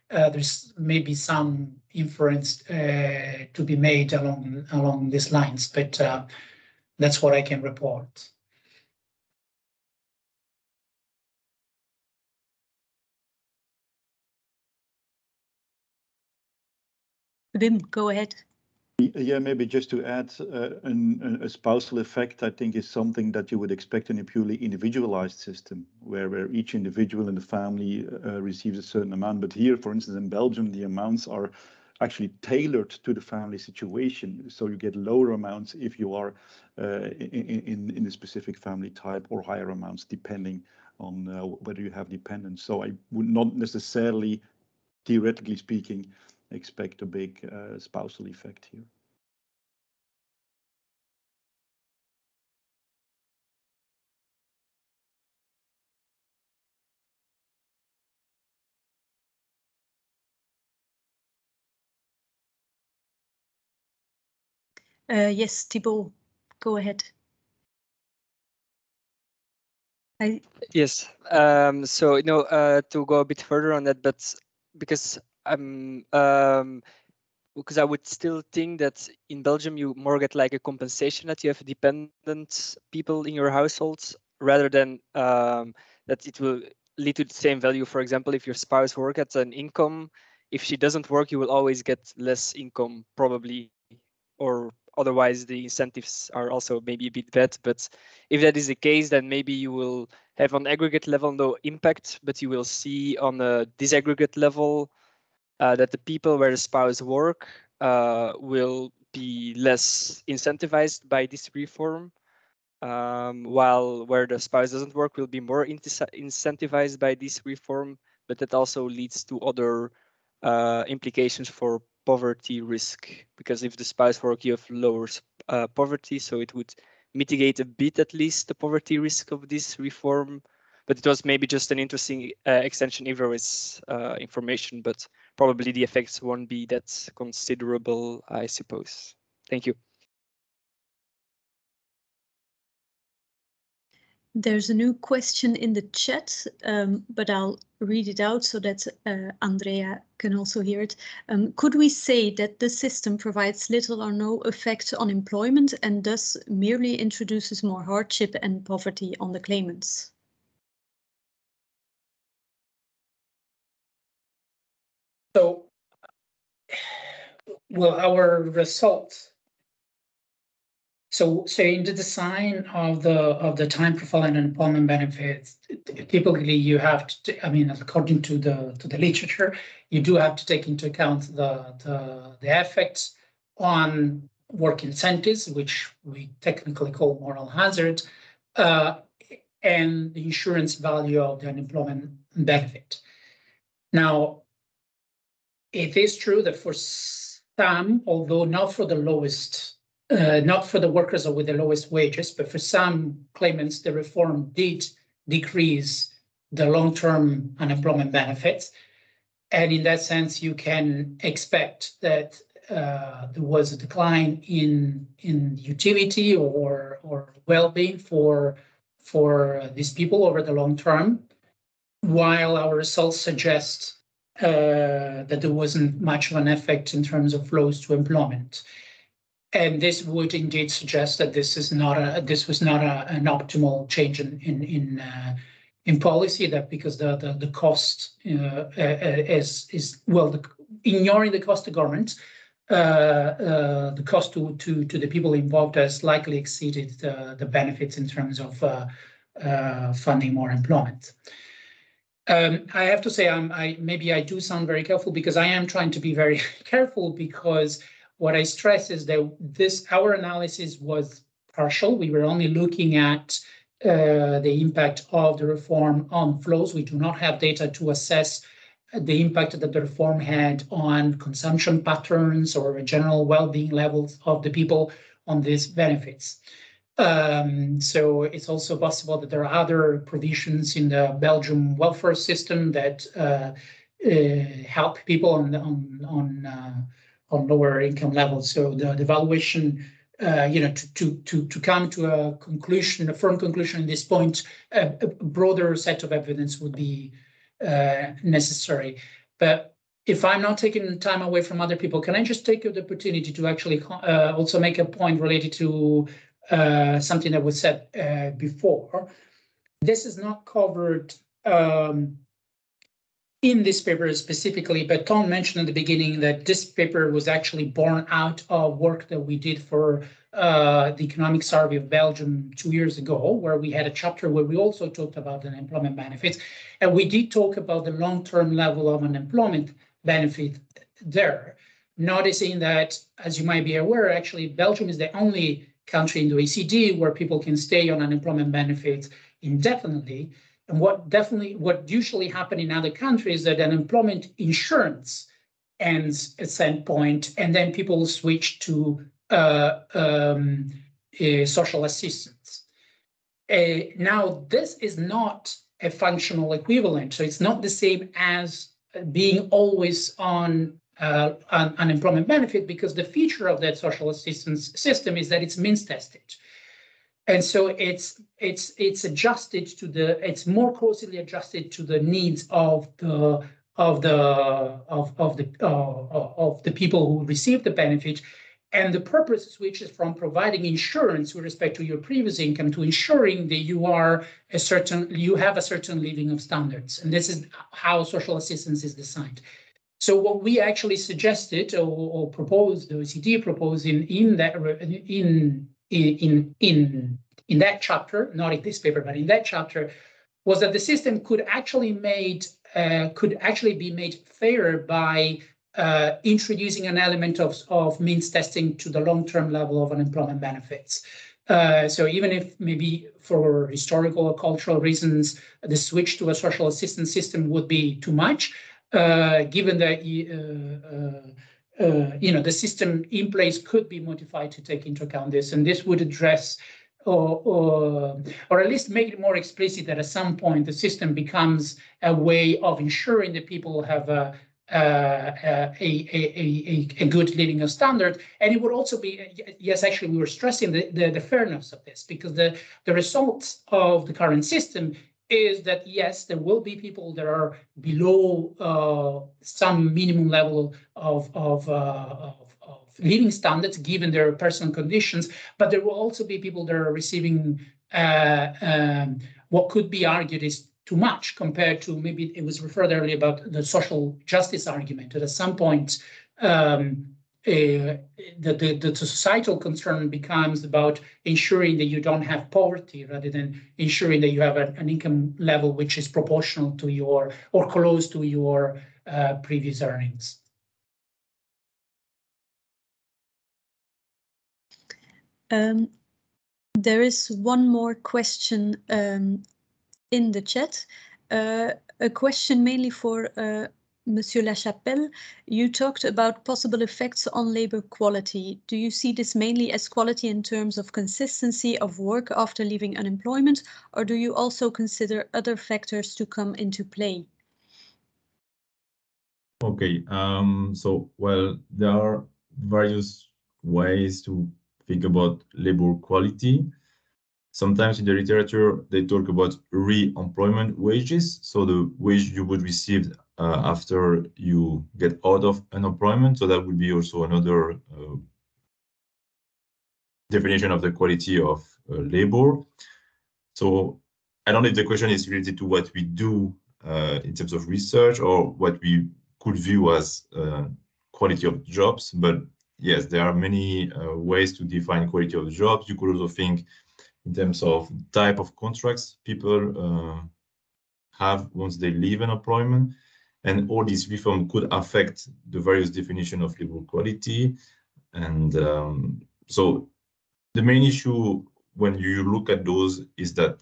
there's maybe some inference to be made along these lines, but that's what I can report. Wim, go ahead. Yeah, maybe just to add, a spousal effect, I think, is something that you would expect in a purely individualized system, where each individual in the family receives a certain amount. But here, for instance, in Belgium, the amounts are actually tailored to the family situation. So you get lower amounts if you are in a specific family type, or higher amounts depending on whether you have dependents. So I would not necessarily, theoretically speaking, expect a big spousal effect here. Yes, Thibault, go ahead. Yes. So to go a bit further on that, but because because I would still think that in Belgium you more get like a compensation that you have dependent people in your households, rather than that it will lead to the same value. For example, if your spouse works at an income, if she doesn't work, you will always get less income probably, or otherwise the incentives are also maybe a bit bad. But if that is the case, then maybe you will have on aggregate level no impact, but you will see on a disaggregate level that the people where the spouse work will be less incentivized by this reform, while where the spouse doesn't work will be more incentivized by this reform. But that also leads to other implications for poverty risk, because if the spouse work, you have lower poverty, so it would mitigate a bit at least the poverty risk of this reform. But it was maybe just an interesting extension if there is information, but probably the effects won't be that considerable, I suppose. Thank you. There's a new question in the chat, but I'll read it out so that Andrea can also hear it. Could we say that the system provides little or no effect on employment and thus merely introduces more hardship and poverty on the claimants? So, well, our result. So in the design of the time profile and unemployment benefits, typically you have to, I mean, according to the literature, you do have to take into account the effects on work incentives, which we technically call moral hazard, and the insurance value of the unemployment benefit. Now, it is true that for some, although not for the lowest, not for the workers with the lowest wages, but for some claimants, the reform did decrease the long-term unemployment benefits. And in that sense, you can expect that there was a decline in utility or well-being for these people over the long term, while our results suggest that there wasn't much of an effect in terms of flows to employment. And this would indeed suggest that this was not an optimal change in policy. That because the cost ignoring the cost to government, the cost to the people involved has likely exceeded the benefits in terms of funding more employment. I have to say, maybe I do sound very careful because I am trying to be very careful, because what I stress is that our analysis was partial. We were only looking at the impact of the reform on flows. We do not have data to assess the impact that the reform had on consumption patterns or general well-being levels of the people on these benefits. So it's also possible that there are other provisions in the Belgium welfare system that help people on lower income levels. So the evaluation, to come to a conclusion, a firm conclusion at this point, a broader set of evidence would be necessary. But if I'm not taking time away from other people, can I just take the opportunity to actually also make a point related to something that was said before? This is not covered in this paper specifically, but Tom mentioned in the beginning that this paper was actually born out of work that we did for the Economic Survey of Belgium 2 years ago, where we had a chapter where we also talked about unemployment benefits. And we did talk about the long-term level of unemployment benefit there, noticing that, as you might be aware, actually Belgium is the only country in the OECD where people can stay on unemployment benefits indefinitely. And what usually happens in other countries is that unemployment insurance ends at some point, and then people switch to social assistance. Now, this is not a functional equivalent, so it's not the same as being always on unemployment benefit, because the feature of that social assistance system is that it's means tested. And so it's adjusted to it's more closely adjusted to the needs of the people who receive the benefit, and the purpose switches from providing insurance with respect to your previous income to ensuring that you have a certain living of standards, and this is how social assistance is designed. So what we actually suggested or proposed, the OECD proposed in that chapter, not in this paper, but in that chapter, was that the system could actually be made fairer by introducing an element of means testing to the long-term level of unemployment benefits. So even if maybe for historical or cultural reasons, the switch to a social assistance system would be too much, given that the system in place could be modified to take into account this, and this would address or at least make it more explicit that at some point the system becomes a way of ensuring that people have a good living standard. And it would also be, yes, actually we were stressing the fairness of this, because the results of the current system is that, yes, there will be people that are below some minimum level of living standards given their personal conditions, but there will also be people that are receiving what could be argued is too much compared to, maybe it was referred earlier about the social justice argument, that at some point the societal concern becomes about ensuring that you don't have poverty rather than ensuring that you have an income level which is proportional to your or close to your previous earnings. There is one more question in the chat, a question mainly for Monsieur Lachapelle. You talked about possible effects on labor quality. Do you see this mainly as quality in terms of consistency of work after leaving unemployment, or do you also consider other factors to come into play? Okay, so, well, there are various ways to think about labor quality. Sometimes in the literature, they talk about re-employment wages. So the wage you would receive after you get out of unemployment. So that would be also another definition of the quality of labor. So I don't know if the question is related to what we do in terms of research or what we could view as quality of jobs, but yes, there are many ways to define quality of jobs. You could also think in terms of type of contracts people have once they leave unemployment, and all these reforms could affect the various definition of labor quality. And so the main issue when you look at those is that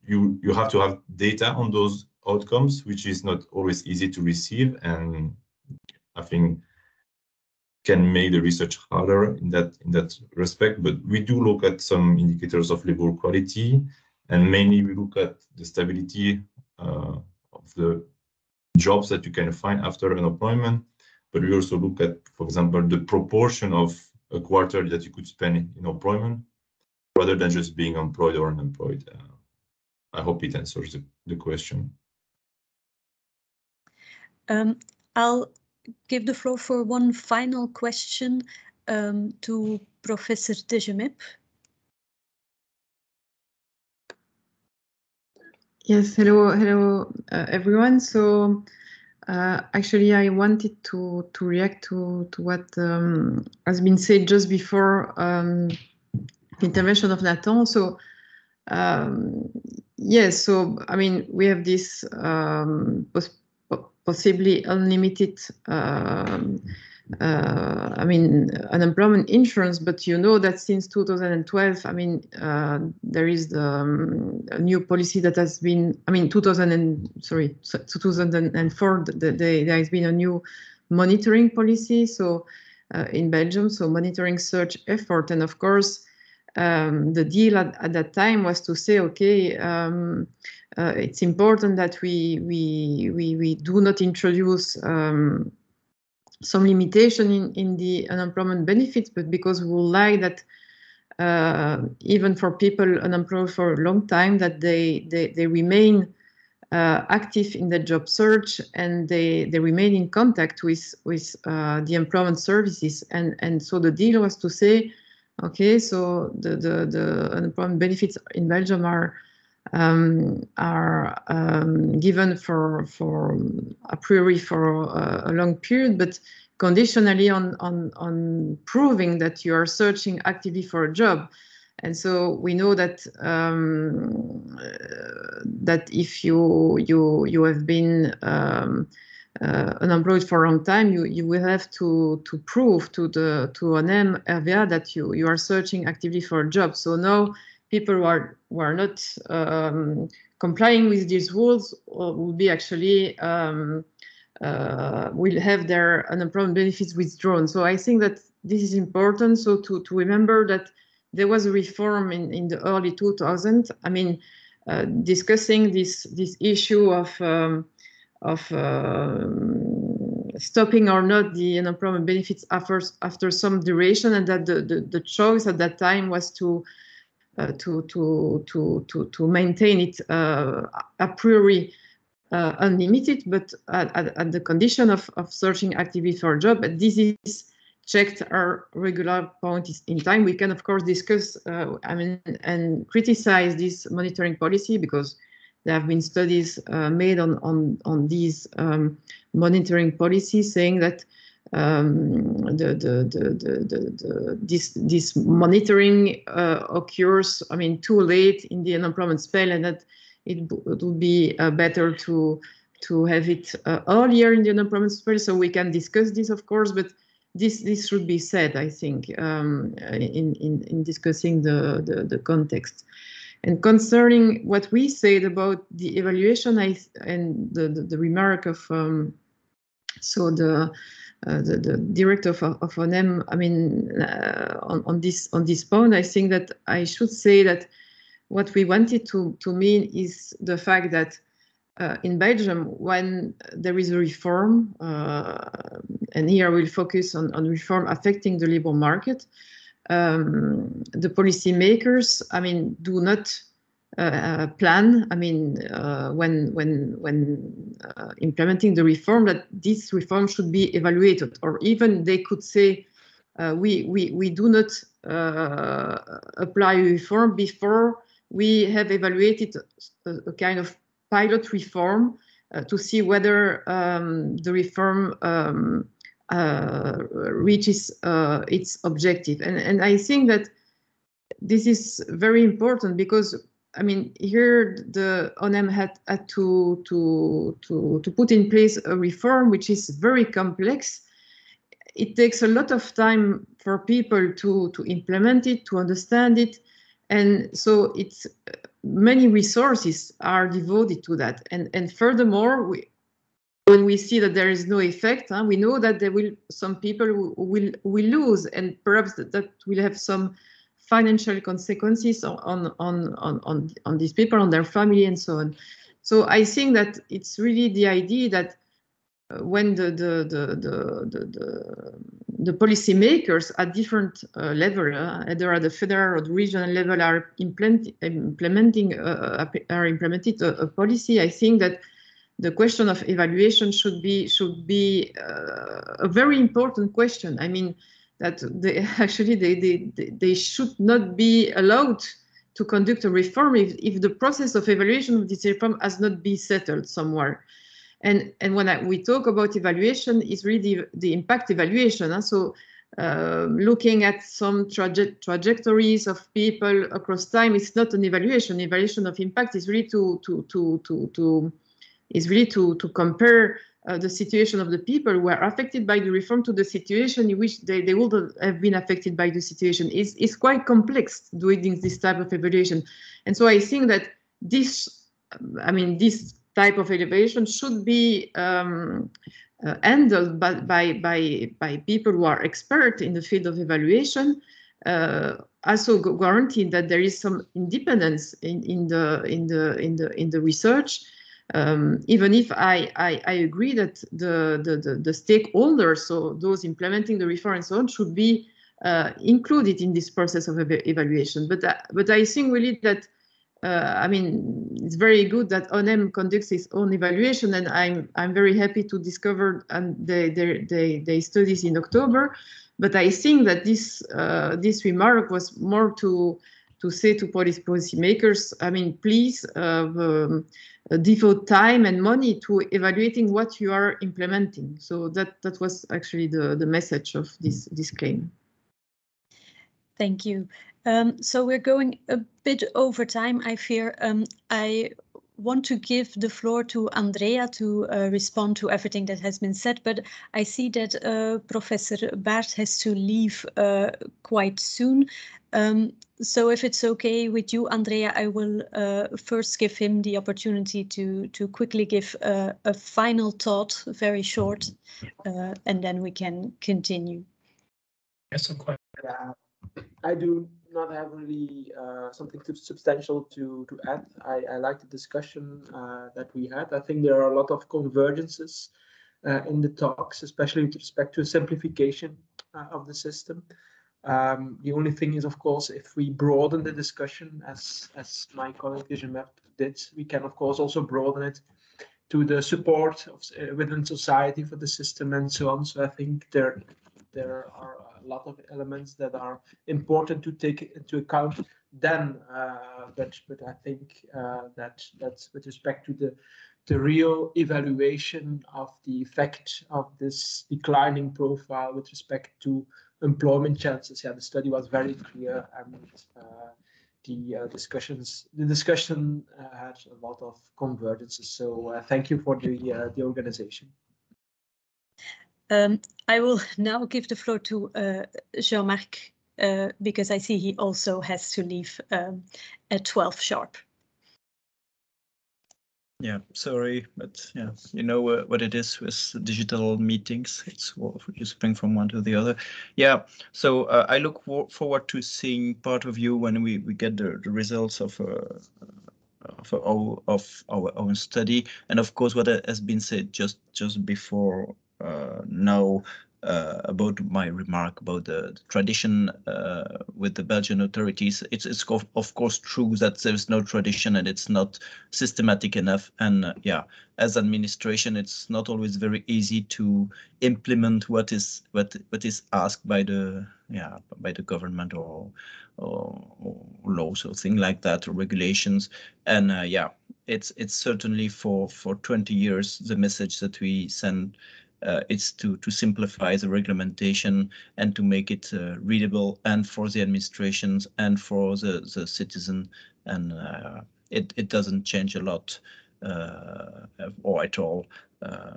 you have to have data on those outcomes, which is not always easy to receive, and I think can make the research harder in that respect. But we do look at some indicators of labor quality, and mainly we look at the stability of the jobs that you can find after unemployment. But we also look at, for example, the proportion of a quarter that you could spend in employment rather than just being employed or unemployed. I hope it answers the question. I'll give the floor for one final question to Professor Tejemip. Yes, hello everyone. So actually I wanted to react to what has been said just before the intervention of Nathan. So yes, so I mean we have this possibly unlimited I mean unemployment insurance, but you know that since 2012, I mean there is the a new policy that has been, I mean 2004 there has been a new monitoring policy, so in Belgium, so monitoring search effort. And of course the deal at that time was to say, okay, it's important that we do not introduce some limitation in the unemployment benefits, but because we would like that even for people unemployed for a long time, that they remain active in the job search, and they remain in contact with the employment services. And so the deal was to say, okay, so the unemployment benefits in Belgium are given for a priori for a long period, but conditionally on proving that you are searching actively for a job. And so we know that that if you have been unemployed for a long time, you will have to prove to an RVA that you are searching actively for a job. So now people who are not complying with these rules will be actually will have their unemployment benefits withdrawn. So I think that this is important. So to remember that there was a reform in the early 2000s. I mean, discussing this issue of stopping or not the unemployment benefits after some duration, and that the choice at that time was to maintain it a priori unlimited, but at the condition of searching actively for a job. But this is checked at a regular point in time. We can of course discuss I mean, and criticize this monitoring policy, because there have been studies made on these monitoring policies saying that this monitoring occurs, I mean, too late in the unemployment spell, and that it would be better to have it earlier in the unemployment spell. So we can discuss this, of course, but this should be said, I think, in discussing the context. And concerning what we said about the evaluation, and the remark of so the director of ONEM, I mean, on this point, I think that I should say that what we wanted to mean is the fact that in Belgium, when there is a reform, and here we'll focus on reform affecting the labor market, the policymakers, I mean, do not plan. I mean, when implementing the reform, that this reform should be evaluated, or even they could say we do not apply reform before we have evaluated a kind of pilot reform to see whether the reform reaches its objective. And I think that this is very important because, I mean, here the ONEM had to put in place a reform which is very complex. It takes a lot of time for people to implement it, to understand it, and so it's many resources are devoted to that. And furthermore, when we see that there is no effect, we know that there will some people will lose, and perhaps that will have some financial consequences on these people, on their family, and so on. So I think that it's really the idea that when the policymakers at different level, either at the federal or the regional level, are implemented a policy, I think that the question of evaluation should be a very important question. I mean, that they should not be allowed to conduct a reform if the process of evaluation of this reform has not been settled somewhere. And when we talk about evaluation, it's really the impact evaluation. So looking at some trajectories of people across time, it's not an evaluation. Evaluation of impact is really to compare the situation of the people who are affected by the reform to the situation in which they would have been affected by the situation. It's quite complex doing this type of evaluation. And so I think that this type of evaluation should be handled by people who are expert in the field of evaluation, also guaranteeing that there is some independence in the research. Even if I agree that the stakeholders, so those implementing the reform and so on, should be included in this process of evaluation. But I think really that it's very good that ONEM conducts its own evaluation, and I'm very happy to discover their studies in October. But I think that this remark was more to say to policymakers, please devote time and money to evaluating what you are implementing. So that was actually the message of this claim. Thank you. So we're going a bit over time, I fear. I want to give the floor to Andrea to respond to everything that has been said, but I see that Professor Baert has to leave quite soon. So if it's okay with you, Andrea, I will first give him the opportunity to quickly give a final thought, very short, and then we can continue. Yes, of course. I do not have really something too substantial to add. I like the discussion that we had. I think there are a lot of convergences in the talks, especially with respect to simplification of the system. The only thing is, of course, if we broaden the discussion, as my colleague Jean-Marc did, we can, of course, also broaden it to the support within society for the system and so on. So I think there are a lot of elements that are important to take into account then, but I think that's with respect to the real evaluation of the effect of this declining profile with respect to employment chances. Yeah, the study was very clear, and the discussion had a lot of convergences. So thank you for the organization. I will now give the floor to Jean-Marc, because I see he also has to leave at 12 sharp. Yeah, sorry, but yeah, you know what it is with digital meetings. It's you spring from one to the other. Yeah, so I look forward to seeing part of you when we get the results of our own study, and of course what has been said just before now about my remark about the tradition with the Belgian authorities. It's of course true that there's no tradition and it's not systematic enough. And yeah, as administration, it's not always very easy to implement what is asked by the government or laws or things like that, or regulations. And yeah, it's certainly for 20 years the message that we send. It's to simplify the regulation and to make it readable, and for the administrations and for the citizen. And it doesn't change a lot or at all.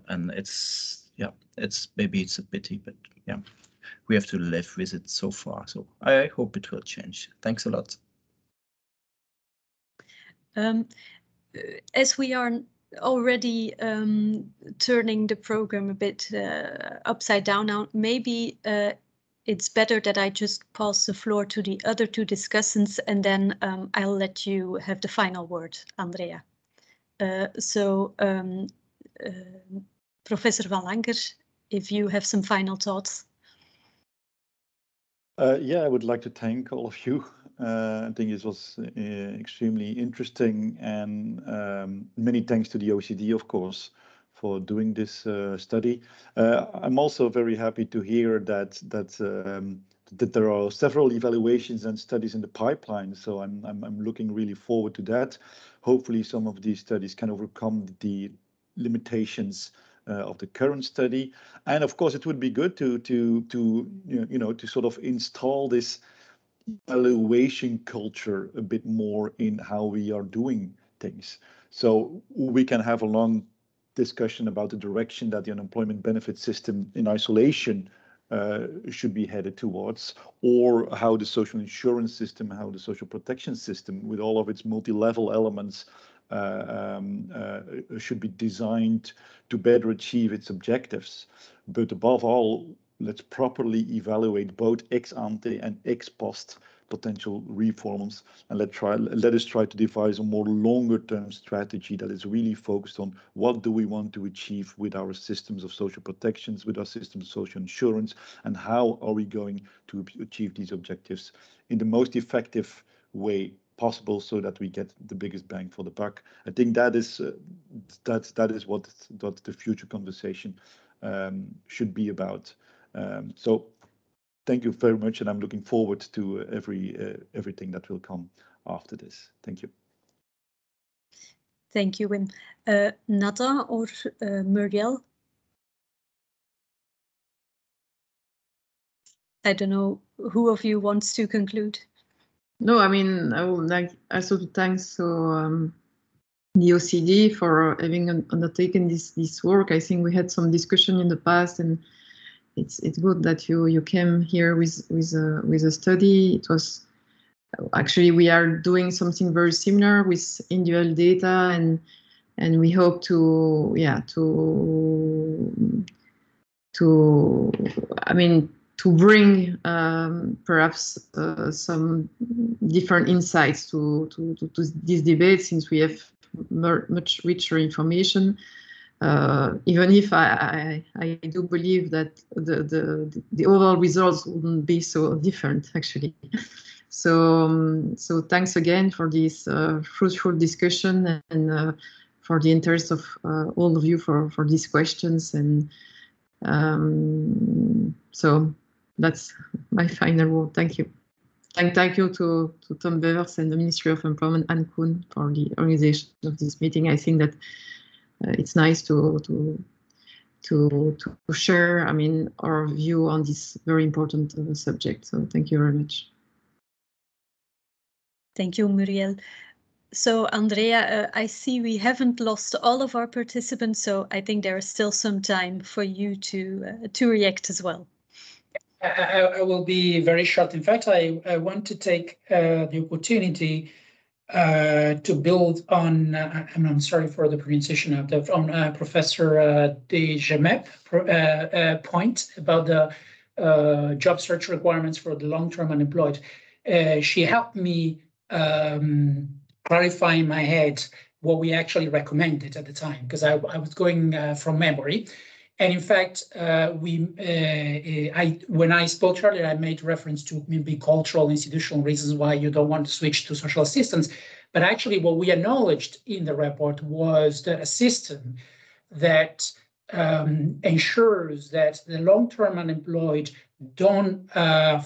And it's maybe it's a pity, but yeah, we have to live with it so far. So I hope it will change. Thanks a lot. As we are already turning the program a bit upside down now, maybe it's better that I just pass the floor to the other two discussants, and then I'll let you have the final word, Andrea. Professor Van Lancker, if you have some final thoughts. Yeah, I would like to thank all of you. I think it was extremely interesting, and many thanks to the OECD, of course, for doing this study. I'm also very happy to hear that there are several evaluations and studies in the pipeline. So I'm looking really forward to that. Hopefully, some of these studies can overcome the limitations of the current study, and of course, it would be good to sort of install this evaluation culture a bit more in how we are doing things. So we can have a long discussion about the direction that the unemployment benefit system in isolation should be headed towards, or how the social insurance system, how the social protection system, with all of its multi-level elements, should be designed to better achieve its objectives. But above all, let's properly evaluate both ex ante and ex post potential reforms, and let us try to devise a more longer term strategy that is really focused on what do we want to achieve with our systems of social protections, with our systems of social insurance, and how are we going to achieve these objectives in the most effective way possible, so that we get the biggest bang for the buck. I think that is what the future conversation should be about. So thank you very much, and I'm looking forward to everything that will come after this. Thank you. Thank you, Wim. Nathan or Muriel? I don't know who of you wants to conclude. No, I mean, I would like also to thank the OECD for having undertaken this work. I think we had some discussion in the past, and it's good that you came here with a study. It was actually, we are doing something very similar with individual data, and we hope to bring perhaps some different insights to this debate, since we have much richer information. Even if I do believe that the overall results wouldn't be so different, actually. So thanks again for this fruitful discussion, and for the interest of all of you for these questions. And so that's my final word. Thank you. And thank you to Tom Bevers and the Ministry of Employment and Koen for the organization of this meeting. I think that it's nice to share, I mean, our view on this very important subject. So thank you very much. Thank you, Muriel. So Andrea, I see we haven't lost all of our participants, so I think there is still some time for you to react as well. I will be very short. In fact, I want to take the opportunity to build on, I'm sorry for the pronunciation of the, on Professor de Gemep point about the job search requirements for the long-term unemployed. She helped me clarify in my head what we actually recommended at the time, because I was going from memory. And in fact, when I spoke earlier, I made reference to maybe cultural, institutional reasons why you don't want to switch to social assistance. But actually, what we acknowledged in the report was that a system that ensures that the long-term unemployed don't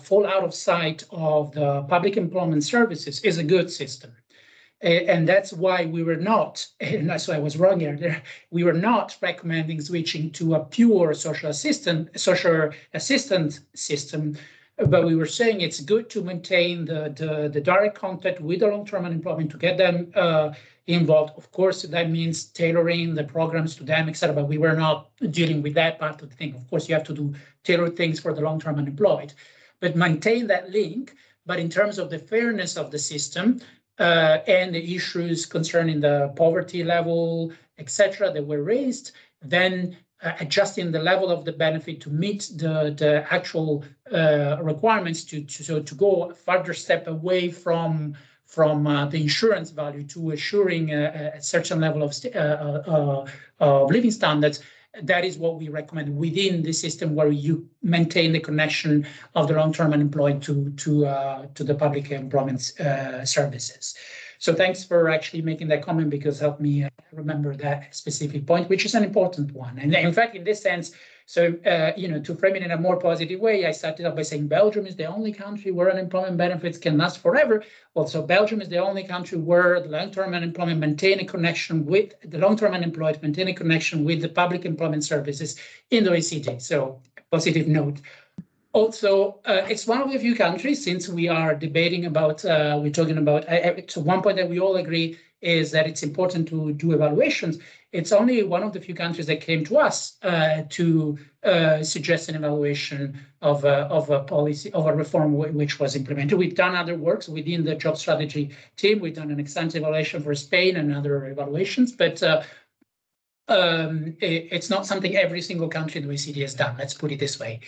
fall out of sight of the public employment services is a good system. And that's why we were not, and that's why I was wrong here, we were not recommending switching to a pure social assistant system, but we were saying it's good to maintain the direct contact with the long-term unemployment to get them involved. Of course, that means tailoring the programs to them, etc. But we were not dealing with that part of the thing. Of course, you have to do tailored things for the long-term unemployed, but maintain that link. But in terms of the fairness of the system, and the issues concerning the poverty level, etc., that were raised, then adjusting the level of the benefit to meet the actual requirements to go a further step away from the insurance value to assuring a certain level of living standards. That is what we recommend within the system, where you maintain the connection of the long-term unemployed to the public employment services. So thanks for actually making that comment, because it helped me remember that specific point, which is an important one. And in fact, in this sense, so to frame it in a more positive way, I started off by saying Belgium is the only country where unemployment benefits can last forever. Well, so Belgium is the only country where the long-term unemployment maintain a connection with the long-term unemployed, maintain a connection with the public employment services in the OECD. So positive note. Also, it's one of the few countries, since we are debating about, we're talking about, so one point that we all agree is that it's important to do evaluations. It's only one of the few countries that came to us to suggest an evaluation of a policy, of a reform which was implemented. We've done other works within the job strategy team. We've done an extensive evaluation for Spain and other evaluations, but it's not something every single country in the OECD has done. Let's put it this way.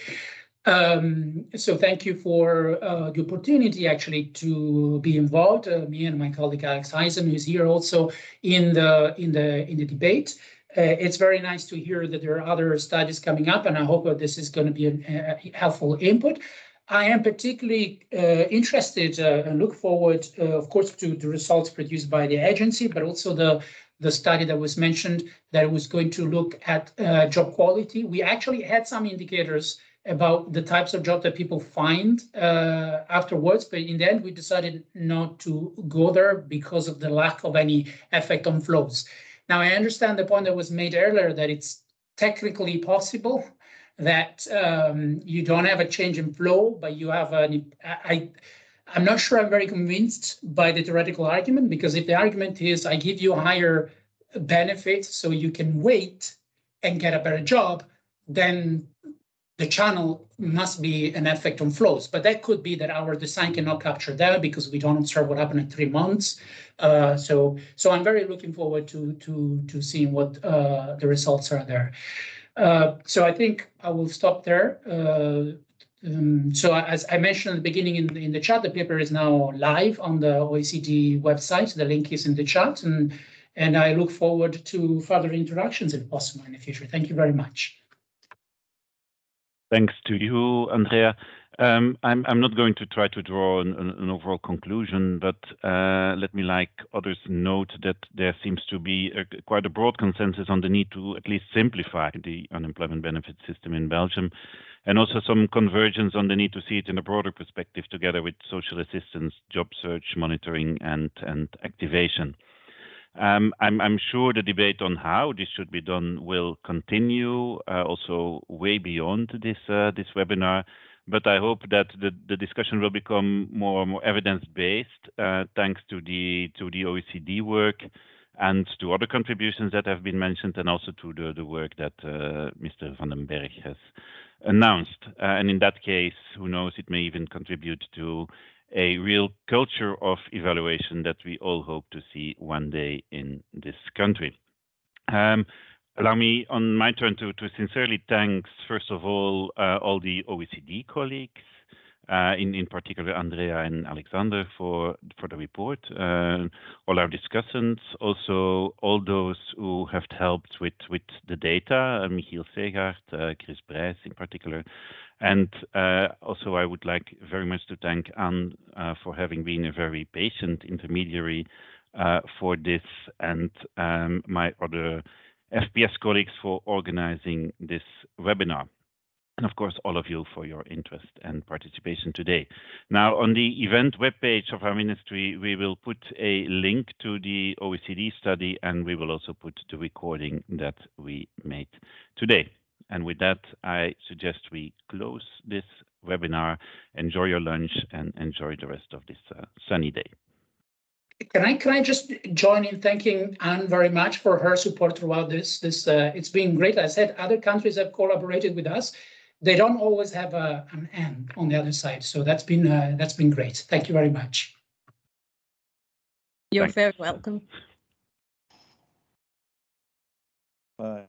So thank you for the opportunity actually to be involved. Me and my colleague Alex Eisen, who's here also in the debate. It's very nice to hear that there are other studies coming up, and I hope that this is going to be a helpful input. I am particularly interested and look forward, of course, to the results produced by the agency, but also the study that was mentioned that was going to look at job quality. We actually had some indicators about the types of jobs that people find afterwards, but in the end, we decided not to go there because of the lack of any effect on flows. Now, I understand the point that was made earlier that it's technically possible that you don't have a change in flow, but you have I'm not sure I'm very convinced by the theoretical argument, because if the argument is I give you a higher benefit so you can wait and get a better job, then the channel must be an effect on flows. But that could be that our design cannot capture that because we don't observe what happened in 3 months. So I'm very looking forward to seeing what the results are there. So I think I will stop there. So as I mentioned at the beginning in the chat, the paper is now live on the OECD website. The link is in the chat, and I look forward to further interactions if possible in the future. Thank you very much. Thanks to you, Andrea. I'm not going to try to draw an overall conclusion, but let me, like others, note that there seems to be quite a broad consensus on the need to at least simplify the unemployment benefit system in Belgium, and also some convergence on the need to see it in a broader perspective together with social assistance, job search, monitoring, and activation. I'm sure the debate on how this should be done will continue also way beyond this webinar, but I hope that the discussion will become more and more evidence-based thanks to the OECD work and to other contributions that have been mentioned, and also to the work that Mr. Van den Berg has announced. And in that case, who knows, it may even contribute to a real culture of evaluation that we all hope to see one day in this country. Allow me on my turn to sincerely thank, first of all the OECD colleagues in particular Andrea and Alexander for the report, all our discussants, also all those who have helped with the data, Michiel Seegaard, Chris Brijs in particular. And also I would like very much to thank Anne for having been a very patient intermediary for this, and my other FPS colleagues for organizing this webinar. And of course, all of you for your interest and participation today. Now, on the event webpage of our ministry, we will put a link to the OECD study, and we will also put the recording that we made today. And with that, I suggest we close this webinar. Enjoy your lunch and enjoy the rest of this sunny day. Can I just join in thanking Anne very much for her support throughout this? It's been great. As I said, other countries have collaborated with us. They don't always have an N on the other side, so that's been great. Thank you very much. You're very welcome. Bye.